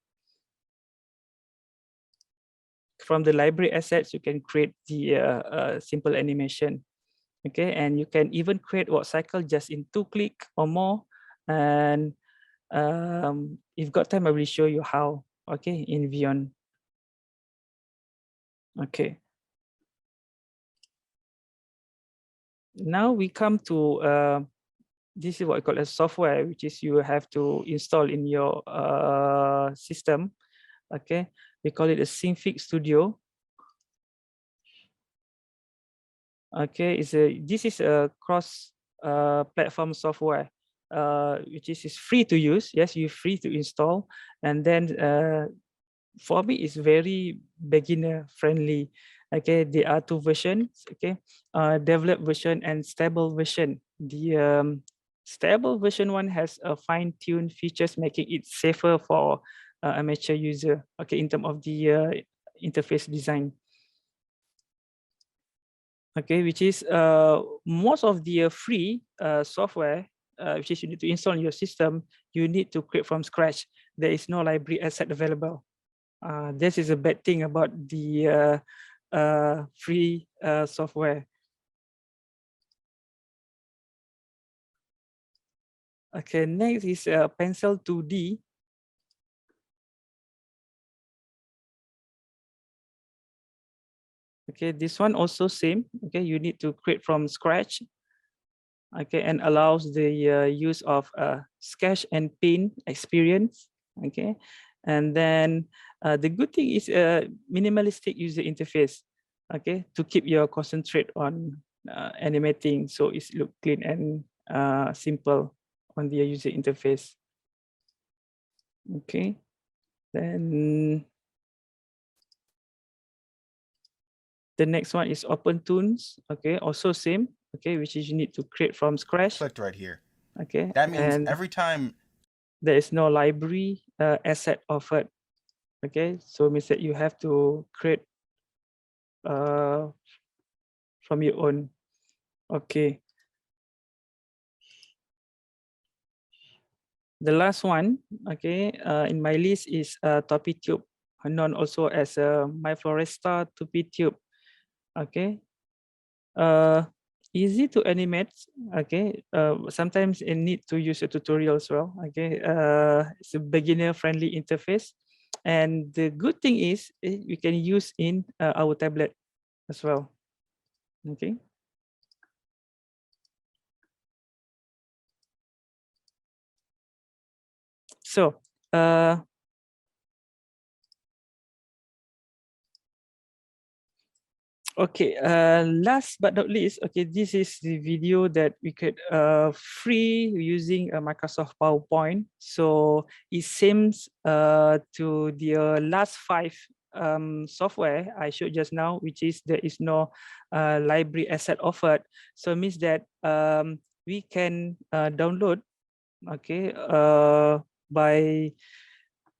from the library assets, you can create the simple animation. Okay, and you can even create walk cycle just in 2 clicks or more. And if got time, I will show you how. Okay, in Vion. Okay. Now we come to this is what I call a software, which is you have to install in your system. Okay, we call it a Synfig Studio. Okay, this is a cross platform software, which is free to use. Yes, you're free to install, and then for me, it's very beginner friendly. Okay, there are 2 versions. Okay, developed version and stable version. The stable version one has a fine-tuned features, making it safer for amateur user. Okay, in terms of the interface design. Okay, which is most of the free software, which is you need to install in your system, you need to create from scratch. There is no library asset available. This is a bad thing about the free software. Okay, next is Pencil 2D. Okay, this one also same. Okay, you need to create from scratch. Okay, and allows the use of sketch and paint experience. Okay, and then The good thing is a minimalistic user interface, okay, to keep your concentrate on animating, so it's look clean and simple on the user interface. Okay, then the next one is OpenToons. Okay, also same. Okay, which is you need to create from scratch. Clicked right here. Okay, That means and every time there is no library asset offered. Okay, so it means that you have to create from your own. Okay. The last one, okay, in my list is TopiTube, known also as MyFloresta TopiTube. Okay, easy to animate. Okay, sometimes you need to use a tutorial as well. Okay, it's a beginner-friendly interface, and the good thing is we can use in our tablet as well. Okay. So, okay, last but not least, okay, this is the video that we could free using Microsoft PowerPoint. So it seems to the last 5 software I showed just now, which is there is no library asset offered. So it means that we can download, okay, by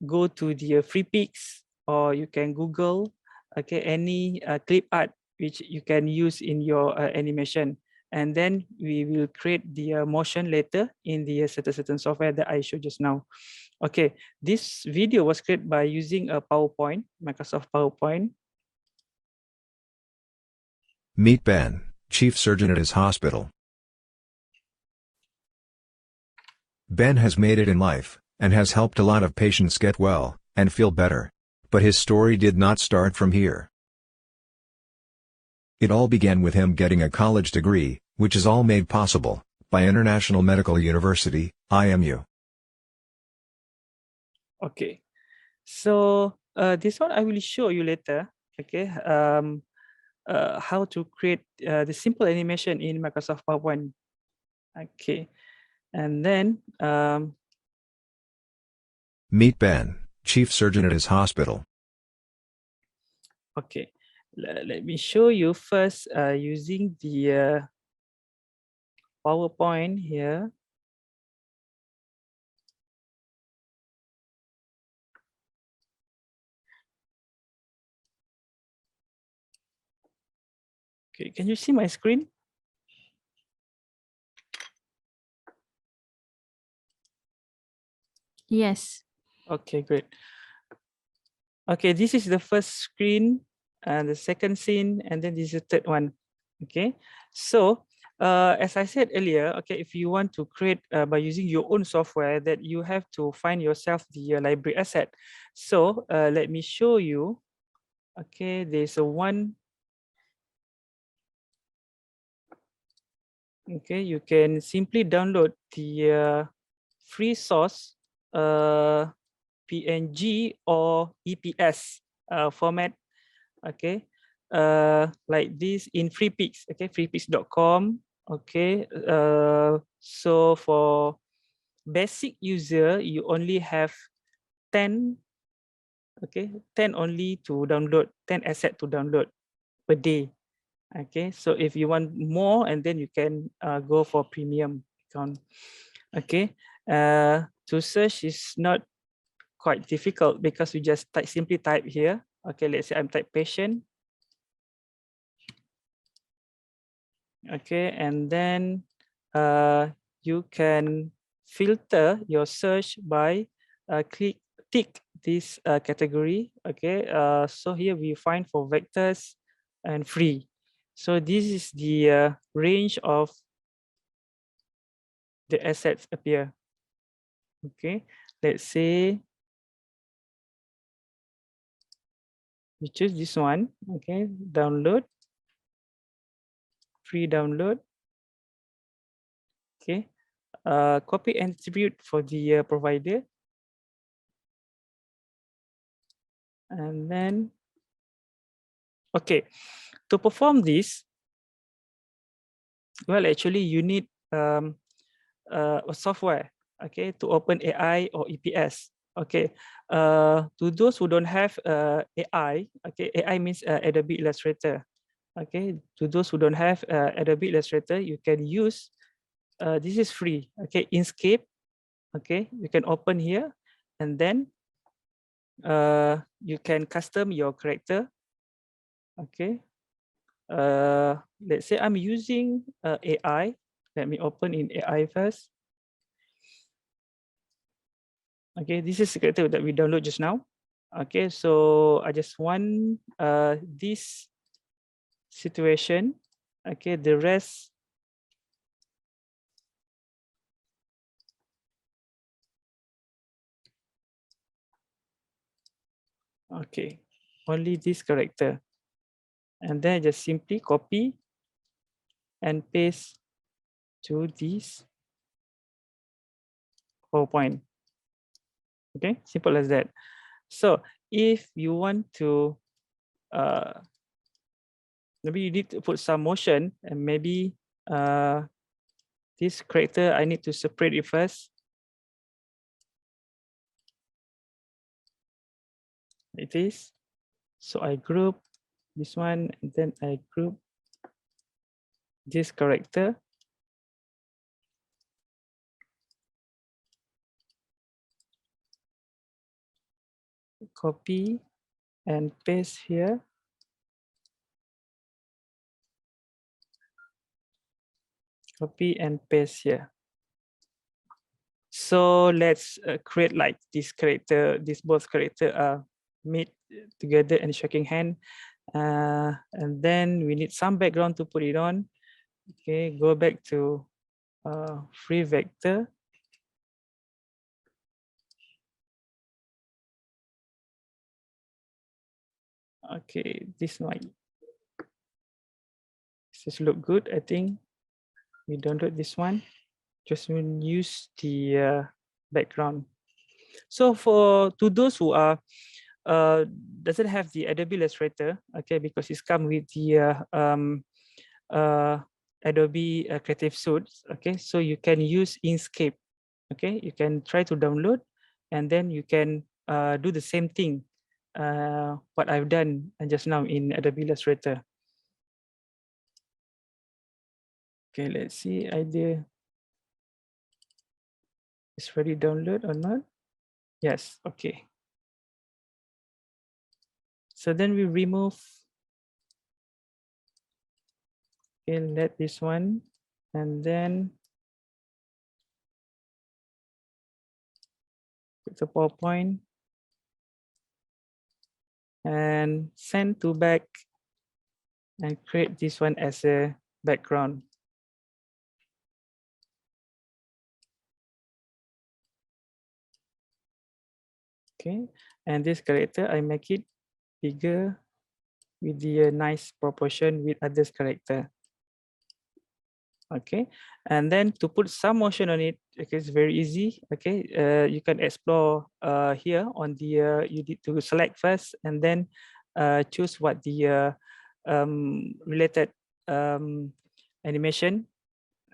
go to the free pics, or you can Google, okay, any clip art which you can use in your animation, and then we will create the motion later in the certain software that I showed just now. Okay, this video was created by using a PowerPoint, Microsoft PowerPoint. Meet Ben, chief surgeon at his hospital. Ben has made it in life, and has helped a lot of patients get well, and feel better. But his story did not start from here. It all began with him getting a college degree, which is all made possible by International Medical University, IMU. Okay, so this one I will show you later, okay, how to create the simple animation in Microsoft PowerPoint. Okay, and then Meet Ben, chief surgeon at his hospital. okay, let me show you first using the PowerPoint here. Okay, can you see my screen? Yes. Okay, great. Okay, this is the first screen, and the second scene, and then this is the third one. Okay, so as I said earlier, okay, if you want to create by using your own software, that you have to find yourself the library asset. So let me show you. Okay, there's a one. Okay, you can simply download the free source PNG or EPS format, okay, like this in freepix, okay, freepix.com. Okay, so for basic user, you only have 10, okay, 10 only to download, 10 asset to download per day. Okay, so if you want more, and then you can go for premium account. Okay, to search is not quite difficult because we just simply type here. Okay, let's say I'm type patient. Okay, and then you can filter your search by tick this category. Okay, so here we find for vectors and free. So this is the range of the assets appear. Okay, let's say you choose this one. Okay, download, free download. Okay, copy and distribute for the provider. And then, okay, to perform this, well, actually you need a software, okay, to open AI or EPS. Okay, to those who don't have AI, okay, AI means Adobe Illustrator. Okay, to those who don't have Adobe Illustrator, you can use, this is free, okay, Inkscape. Okay, you can open here, and then you can custom your character. Okay, let's say I'm using AI. Let me open in AI first. Okay, this is the character that we download just now. Okay, so I just want this situation. Okay, the rest. Okay, only this character. And then just simply copy and paste to this PowerPoint. Okay, simple as that. So if you want to, maybe you need to put some motion, and maybe this character, I need to separate it first. It is. So I group this one, and then I group this character. Copy and paste here. Copy and paste here. So let's create like this character, this both character are meet together and shaking hand. And then we need some background to put it on. Okay, go back to free vector. Okay, this just look good. I think we download this one. Just use the background. So to those who are doesn't have the Adobe Illustrator, okay, because it's come with the Adobe Creative Suite, okay, so you can use Inkscape. Okay, you can try to download, and then you can do the same thing what I've done just now in Adobe Illustrator. Okay, let's see either it's ready download or not. Yes, okay. So then we remove, okay, let this one, and then put the PowerPoint and send to back and create this one as a background. Okay, and this character, I make it bigger with the nice proportion with others character. Okay, and then to put some motion on it, okay, it's very easy. Okay, you can explore here on the, you need to select first and then choose what the related animation.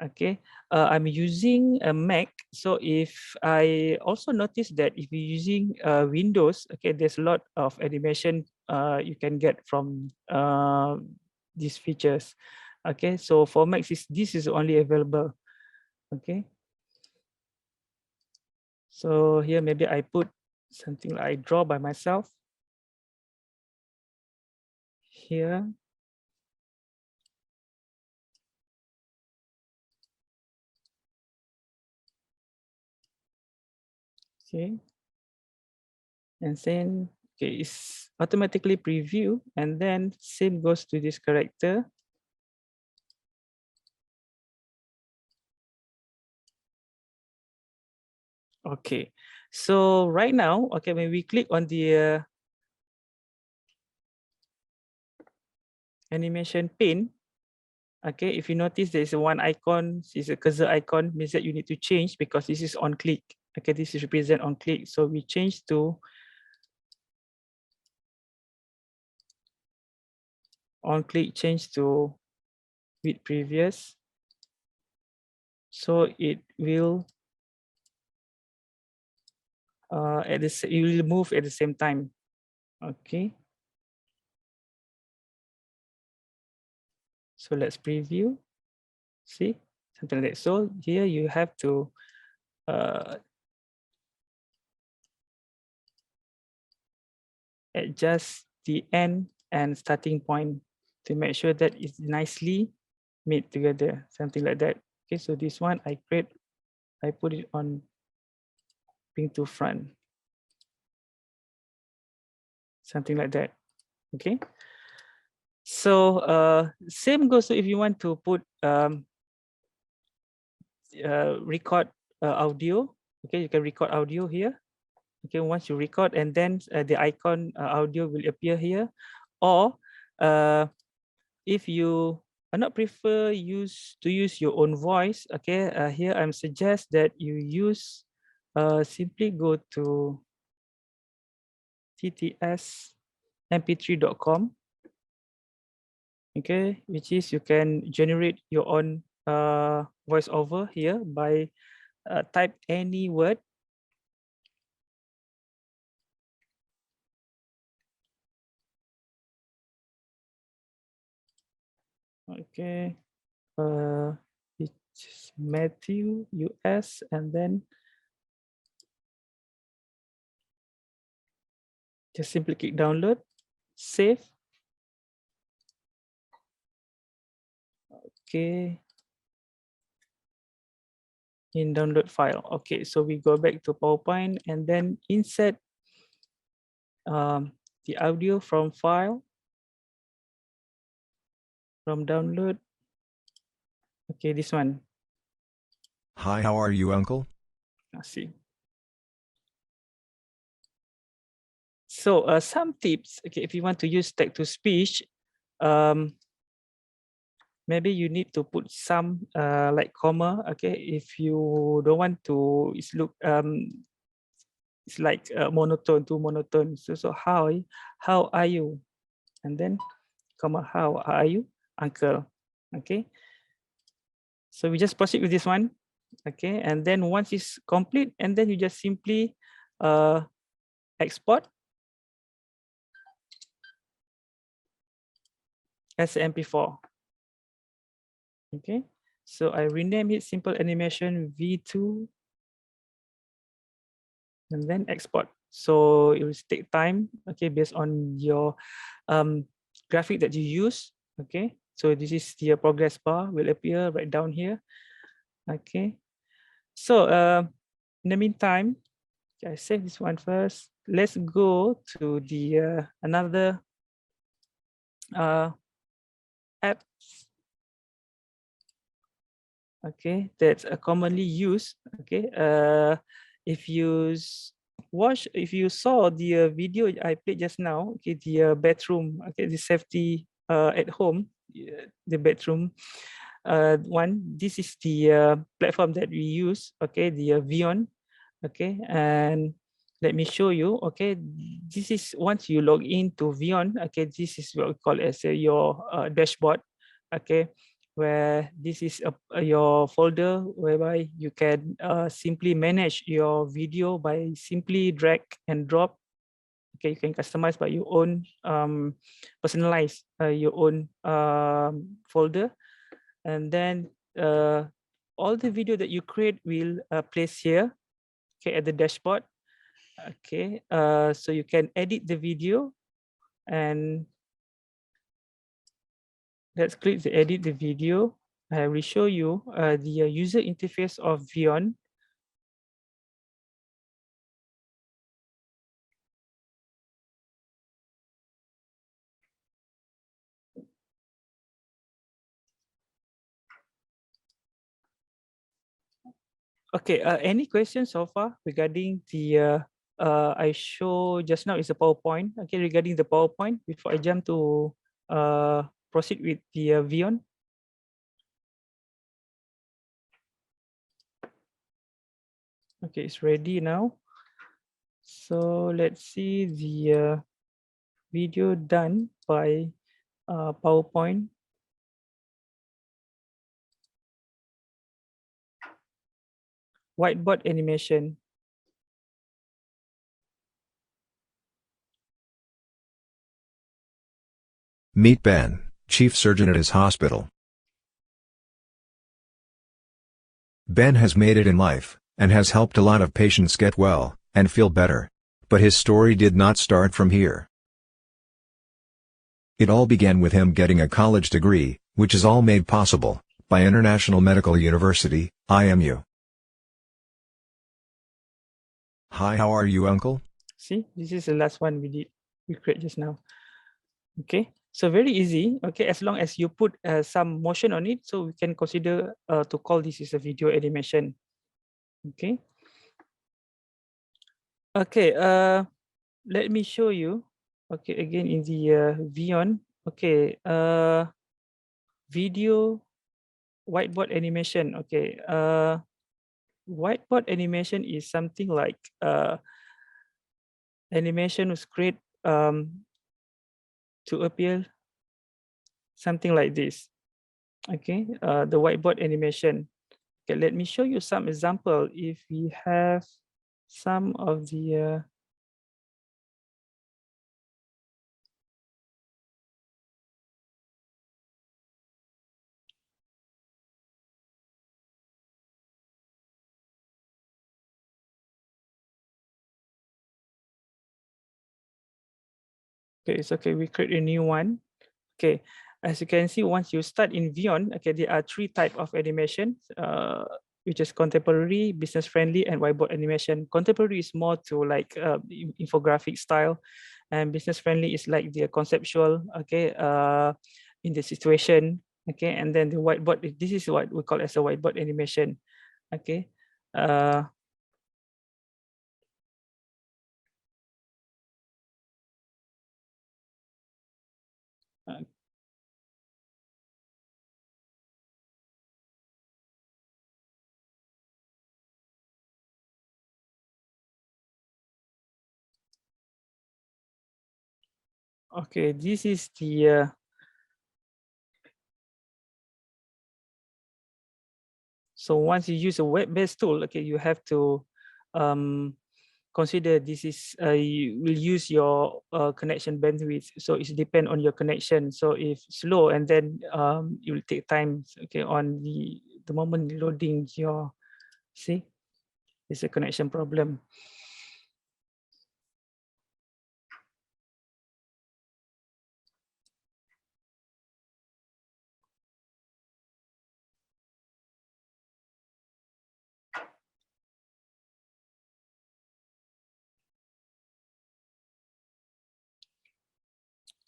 Okay, I'm using a Mac, so if I also notice that if you're using Windows, okay, there's a lot of animation you can get from these features. Okay, so for Mac, this is only available. Okay, so here maybe I put something like I draw by myself here. Okay, and then okay, it's automatically preview, and then same goes to this character. Okay, so right now, okay, when we click on the animation pane, okay, if you notice there is one icon, is a cursor icon, means that you need to change because this is on click. Okay, this is represent on click, so we change to on click change to with previous. So it will it will move at the same time. Okay. So let's preview. See, something like that. So here you have to adjust the end and starting point to make sure that it's nicely made together, something like that. Okay, so this one I put it on bring to front, something like that. Okay. So same goes if you want to put record audio. Okay, you can record audio here. Okay, once you record and then the icon audio will appear here. Or if you not prefer to use your own voice, okay, here I'm suggest that you use simply go to ttsmp3.com, okay, which is you can generate your own voiceover here by type any word. Okay, it's Matthew US, and then just simply click download, save. Okay, in download file. Okay, so we go back to PowerPoint and then insert the audio from file, from download. Okay, this one. Hi, how are you, Uncle? Let's see. So some tips. Okay, if you want to use text to speech, maybe you need to put some like comma. Okay, if you don't want to, it's like monotone, too monotone. So how are you? And then comma, how are you, uncle? Okay. So we just proceed with this one. Okay, and then once it's complete, and then you just simply export as MP4. Okay, so I rename it simple animation V2 and then export. So it will take time, okay, based on your graphic that you use. Okay, so this is the progress bar will appear right down here. Okay, so in the meantime, I save this one first. Let's go to the another apps. Okay, that's commonly used. Okay, if you saw the video I played just now, okay, the bedroom, okay, the safety at home, the bedroom one. This is the platform that we use. Okay, the Vion. Okay, and let me show you. Okay, this is once you log into Vion. Okay, this is what we call as your dashboard. Okay, where this is your folder whereby you can simply manage your video by simply drag and drop. Okay, you can customize by your own personalize your own folder, and then all the video that you create will place here, okay, at the dashboard. Okay, so you can edit the video, and let's click the edit the video. I will show you the user interface of Vion. Okay, any questions so far regarding the I show just now is a PowerPoint. Okay, regarding the PowerPoint before I jump to proceed with the Vion. Okay, it's ready now. So let's see the video done by PowerPoint. Whiteboard animation. Meet Ben, chief surgeon at his hospital. Ben has made it in life, and has helped a lot of patients get well, and feel better. But his story did not start from here. It all began with him getting a college degree, which is all made possible by International Medical University, IMU. Hi, how are you, Uncle? See, this is the last one we create just now. Okay, so very easy. Okay, as long as you put some motion on it, so we can consider to call this is a video animation. Okay. Okay, let me show you. Okay, again in the Vion. Okay, video whiteboard animation. Okay, whiteboard animation is something like animation was create to appear something like this. Okay, the whiteboard animation. Okay, let me show you some example. If we have some of the okay, it's okay. We create a new one. Okay, as you can see, once you start in Vion, okay, there are 3 types of animation, which is contemporary, business friendly, and whiteboard animation. Contemporary is more to like infographic style, and business friendly is like the conceptual, okay, in the situation, okay, and then the whiteboard. This is what we call as a whiteboard animation, okay. Okay, this is the so once you use a web-based tool, okay, you have to consider this is you will use your connection bandwidth, so it's depend on your connection. So if slow, and then it will take time, okay, on the moment loading your, see, it's a connection problem.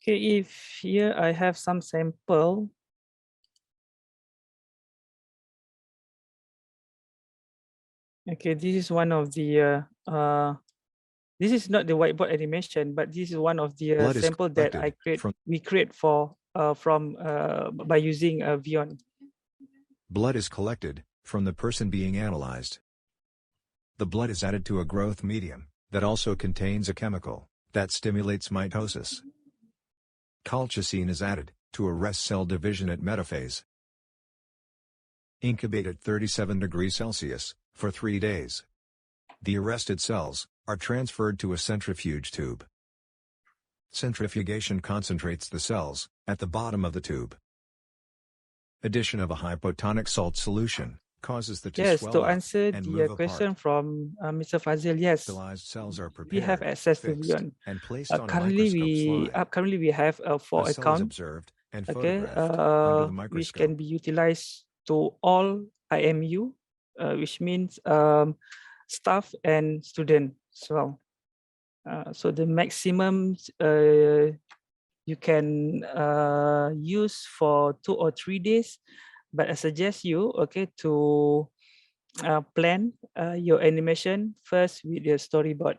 Okay, if here I have some sample. Okay, this is one of the this is not the whiteboard animation, but this is one of the sample that we create for by using Vion. Blood is collected from the person being analyzed. The blood is added to a growth medium that also contains a chemical that stimulates mitosis. Colchicine is added to arrest cell division at metaphase. Incubate at 37 degrees Celsius for 3 days. The arrested cells are transferred to a centrifuge tube. Centrifugation concentrates the cells at the bottom of the tube. Addition of a hypotonic salt solution causes the yes, swell to up answer and the move question apart. from Mr. Fazil, yes, Cells are we have prepared, access to fixed, Vion. and placed on a Currently, microscope we have 4 A cell is accounts, observed and okay, photographed under the which microscope. can be utilized to all IMU, which means staff and student as well. So the maximum you can use for 2 or 3 days, but I suggest you, okay, to plan your animation first with your storyboard.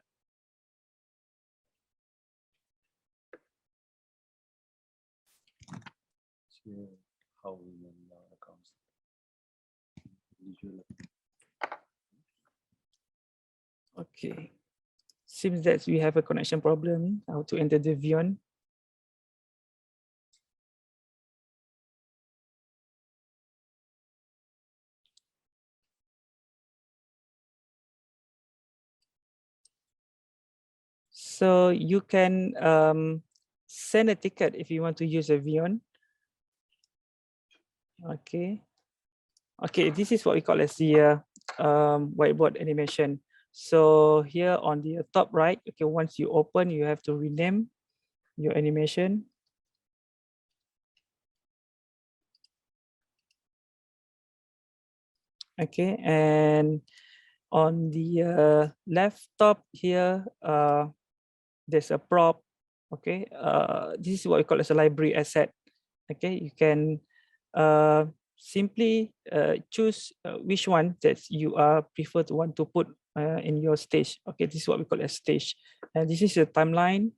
Okay, seems that we have a connection problem. How to enter the Vion. So you can send a ticket if you want to use a Vion. Okay. Okay, this is what we call as the whiteboard animation. So here on the top right, okay, once you open, you have to rename your animation. Okay, and on the left top here, there's a prop. Okay, this is what we call as a library asset. Okay, you can simply choose which one that you prefer to want to put in your stage. Okay, this is what we call a stage, and this is a timeline.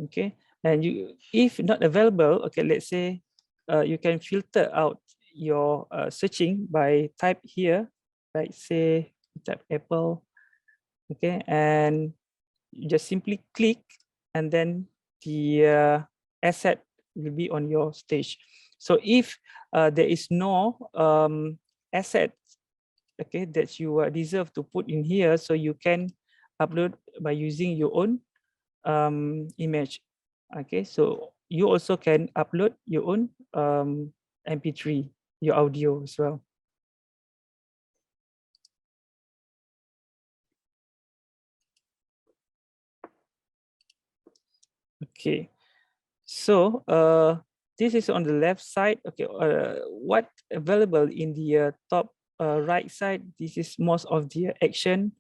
Okay, and you, if not available, okay, let's say you can filter out your searching by type here, like say type Apple. Okay, and you just simply click, and then the asset will be on your stage. So if there is no asset, okay, that you deserve to put in here, so you can upload by using your own image. Okay, so you also can upload your own MP3, your audio as well. Okay, so this is on the left side. Okay, what available in the top right side? This is most of the action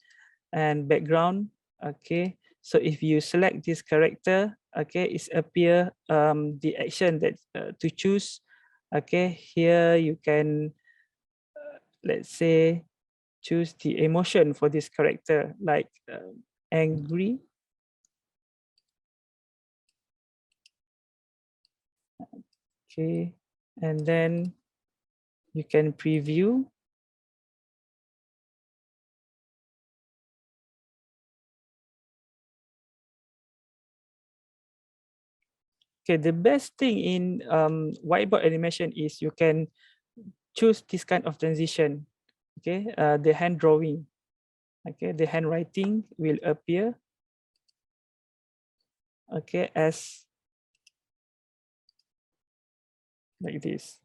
and background. Okay, so if you select this character, okay, it's appear the action that to choose. Okay, here you can let's say choose the emotion for this character, like angry. Okay, and then you can preview. Okay, the best thing in whiteboard animation is you can choose this kind of transition. Okay, the hand drawing. Okay, the handwriting will appear. Okay, as like this.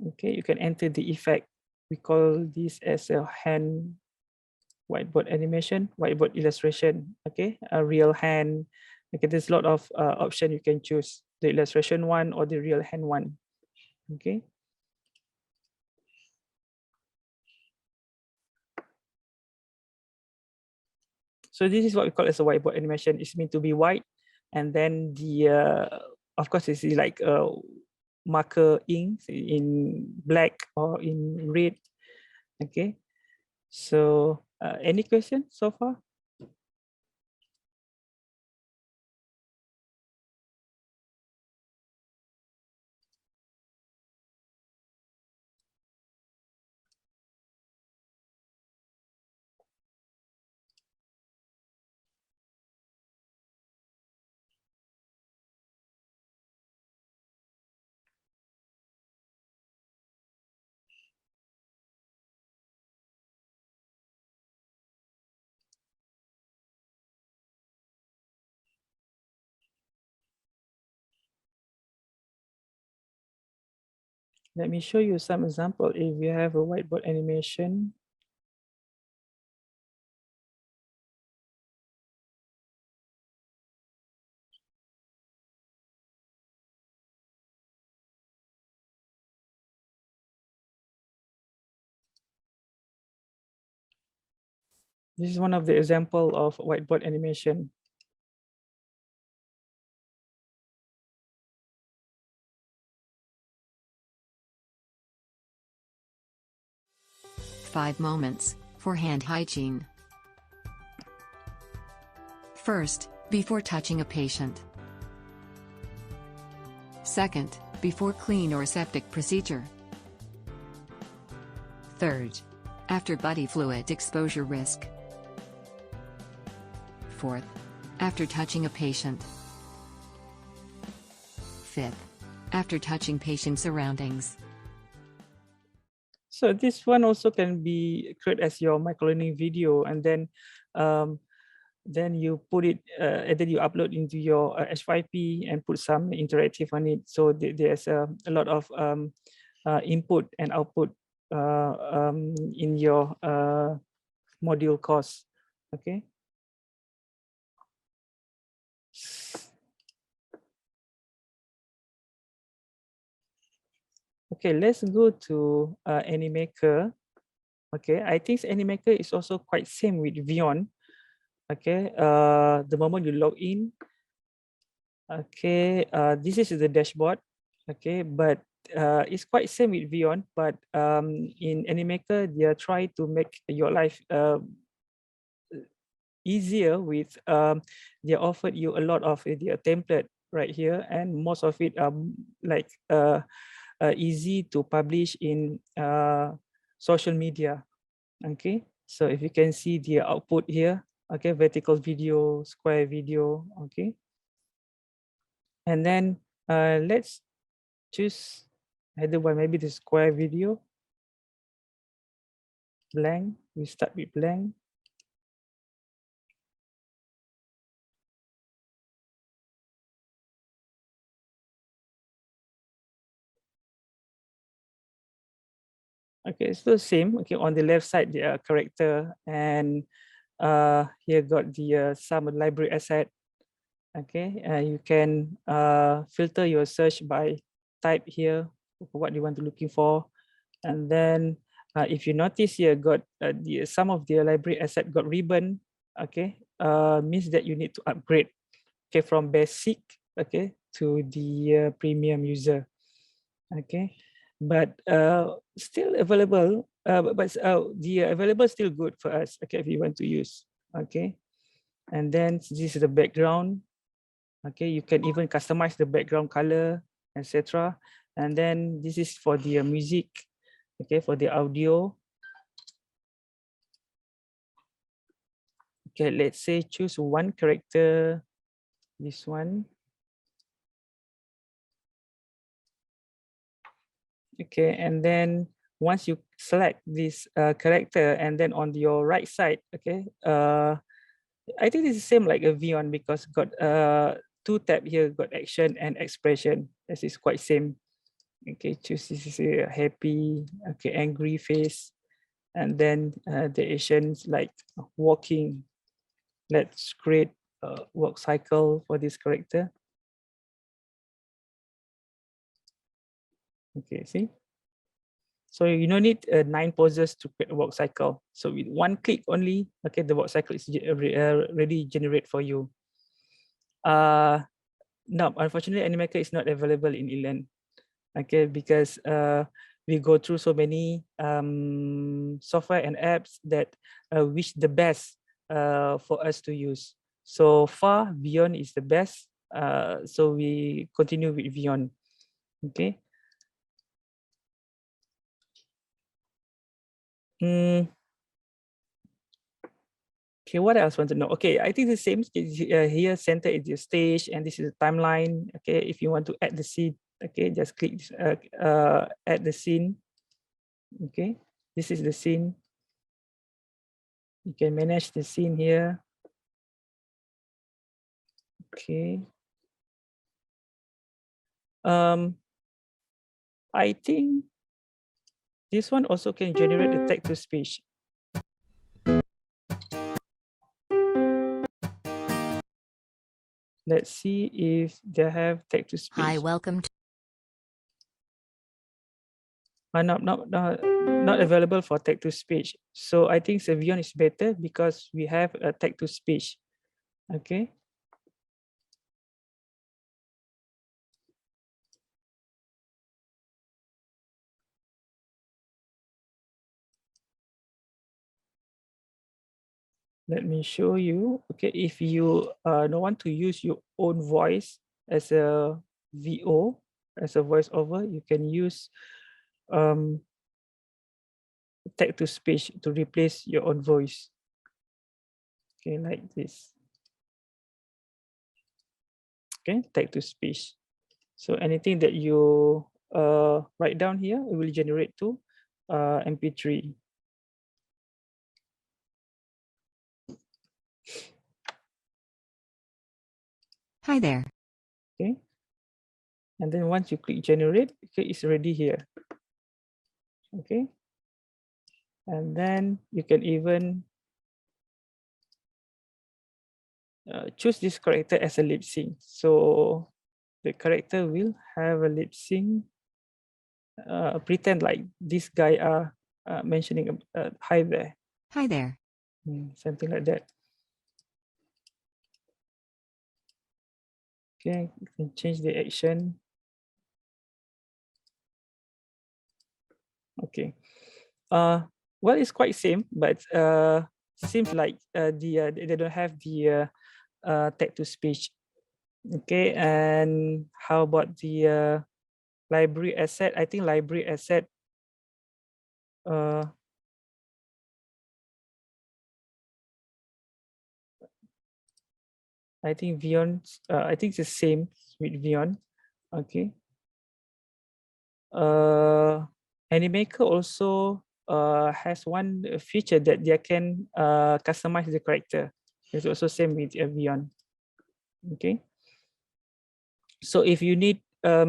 Okay, you can enter the effect. We call this as a hand whiteboard animation, whiteboard illustration. Okay, a real hand. Okay, there's a lot of option you can choose, the illustration one or the real hand one. Okay. So this is what we call as a whiteboard animation. It's meant to be white, and then the of course it's like marker ink in black or in red. Okay. So any question so far? Let me show you some example. If you have a whiteboard animation, this is one of the example of whiteboard animation. Five moments for hand hygiene. First, before touching a patient. Second, before clean or septic procedure. Third, after body fluid exposure risk. Fourth, after touching a patient. Fifth, after touching patient surroundings. So this one also can be created as your microlearning video, and then you put it and then you upload into your H5P and put some interactive on it. So there's a lot of input and output in your module course. Okay. Okay, let's go to Animaker. Okay, I think Animaker is also quite same with Vion. Okay, the moment you log in, okay, this is the dashboard. Okay, but it's quite same with Vion, but in Animaker, they are trying to make your life easier with they offered you a lot of the template right here, and most of it like easy to publish in social media. Okay, so if you can see the output here, okay, vertical video, square video, okay. And then let's choose either one, maybe the square video, blank. We start with blank. Okay, it's the same. Okay, on the left side, the character, and here got the some library asset. Okay, you can filter your search by type here, what you want to looking for, and then if you notice here, got some of the library asset got ribbon. Okay, means that you need to upgrade. Okay, from basic, okay, to the premium user. Okay, but still available. But the available still good for us. Okay, if you want to use. Okay, and then this is the background. Okay, you can even customize the background color, etc. And then this is for the music. Okay, for the audio. Okay, let's say choose one character. This one. Okay, and then once you select this character, and then on your right side, okay, I think this is same like a Vion because got two tab here, got action and expression. This is quite same. Okay, choose this is a happy, okay, angry face, and then the actions like walking. Let's create a walk cycle for this character. Okay, see. So you don't need 9 poses to create a walk cycle. So with one click only, okay, the walk cycle is already generate for you. No, unfortunately, Animaker is not available in Elan. Okay, because we go through so many software and apps that wish the best for us to use. So far, Vion is the best. So we continue with Vion. Okay. Okay, what else want to know? Okay, I think the same here, center is your stage, and this is the timeline. Okay, if you want to add the scene, okay, just click add the scene. Okay, this is the scene. You can manage the scene here. Okay. I think this one also can generate the text to speech. Let's see if they have text to speech. Hi, welcome to not available for text to speech. So I think Vion is better because we have a text to speech. Okay. Let me show you. Okay, if you don't want to use your own voice as a VO, as a voiceover, you can use text to speech to replace your own voice. Okay, like this. Okay, text to speech. So anything that you write down here, it will generate too. MP3. Hi there. Okay. And then once you click generate, okay, it's already here. Okay. And then you can even choose this character as a lip sync. So the character will have a lip sync, pretend like this guy are mentioning hi there. Hi there. Something like that. Okay, you can change the action. Okay. Well, it's quite same, but seems like they don't have the text to speech. Okay, and how about the library asset? I think library asset. I think Vion. I think it's the same with Vion. Okay. Animaker also has one feature that they can customize the character. It's also same with Vion. Okay. So if you need a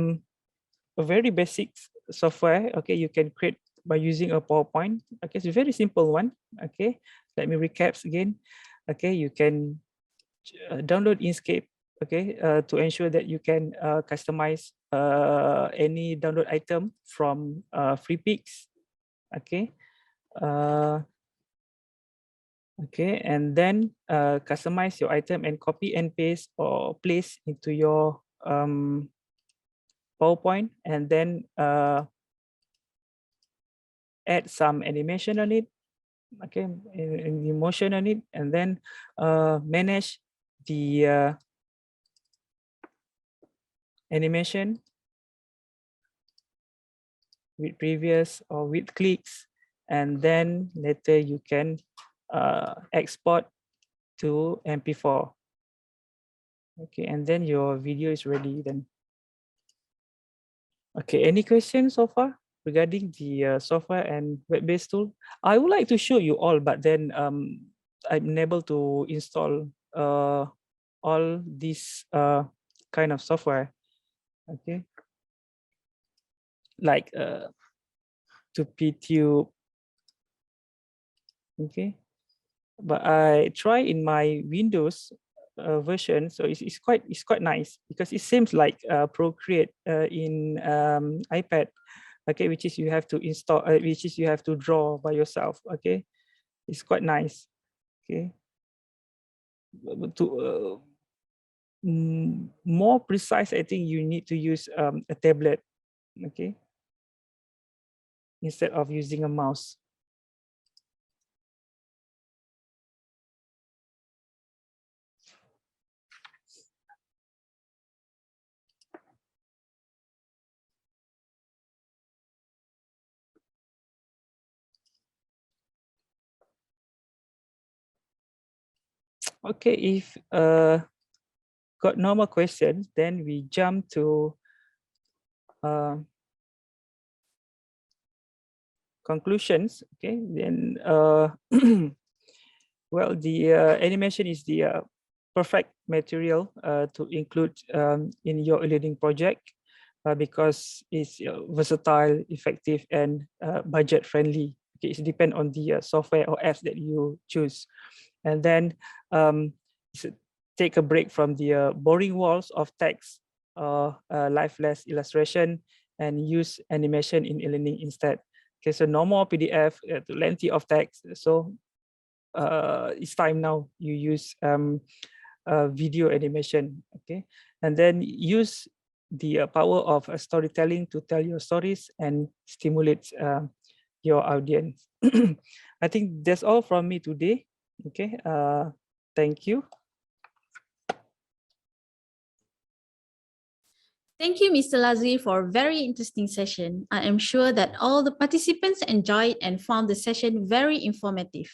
very basic software, okay, you can create by using a PowerPoint. Okay, it's a very simple one. Okay, let me recap again. Okay, you can download Inkscape. Okay, to ensure that you can customize any download item from FreePix. Okay. Okay, and then customize your item and copy and paste or place into your PowerPoint, and then add some animation on it. Okay, in the motion on it, and then manage the animation with previous or with clicks, and then later you can export to MP4. Okay, and then your video is ready then. Okay, any questions so far regarding the software and web-based tool? I would like to show you all, but then I'm unable to install all these kind of software. Okay, like to PTube. Okay, but I try in my Windows version, so it's quite nice because it seems like Procreate in iPad. Okay, which is you have to install, which is you have to draw by yourself. Okay, it's quite nice. Okay, to more precise, I think you need to use a tablet. Okay, instead of using a mouse. Okay, if got no more questions, then we jump to conclusions. Okay, then well, the animation is the perfect material to include in your learning project because it's versatile, effective, and budget friendly. Okay, it depends on the software or apps that you choose. And then take a break from the boring walls of text or lifeless illustration and use animation in e-learning instead. Okay, so no more PDF, plenty of text. So it's time now you use video animation. Okay, and then use the power of storytelling to tell your stories and stimulate your audience. I think that's all from me today. Okay, thank you. Thank you, Mr. Lazi, for a very interesting session. I am sure that all the participants enjoyed and found the session very informative.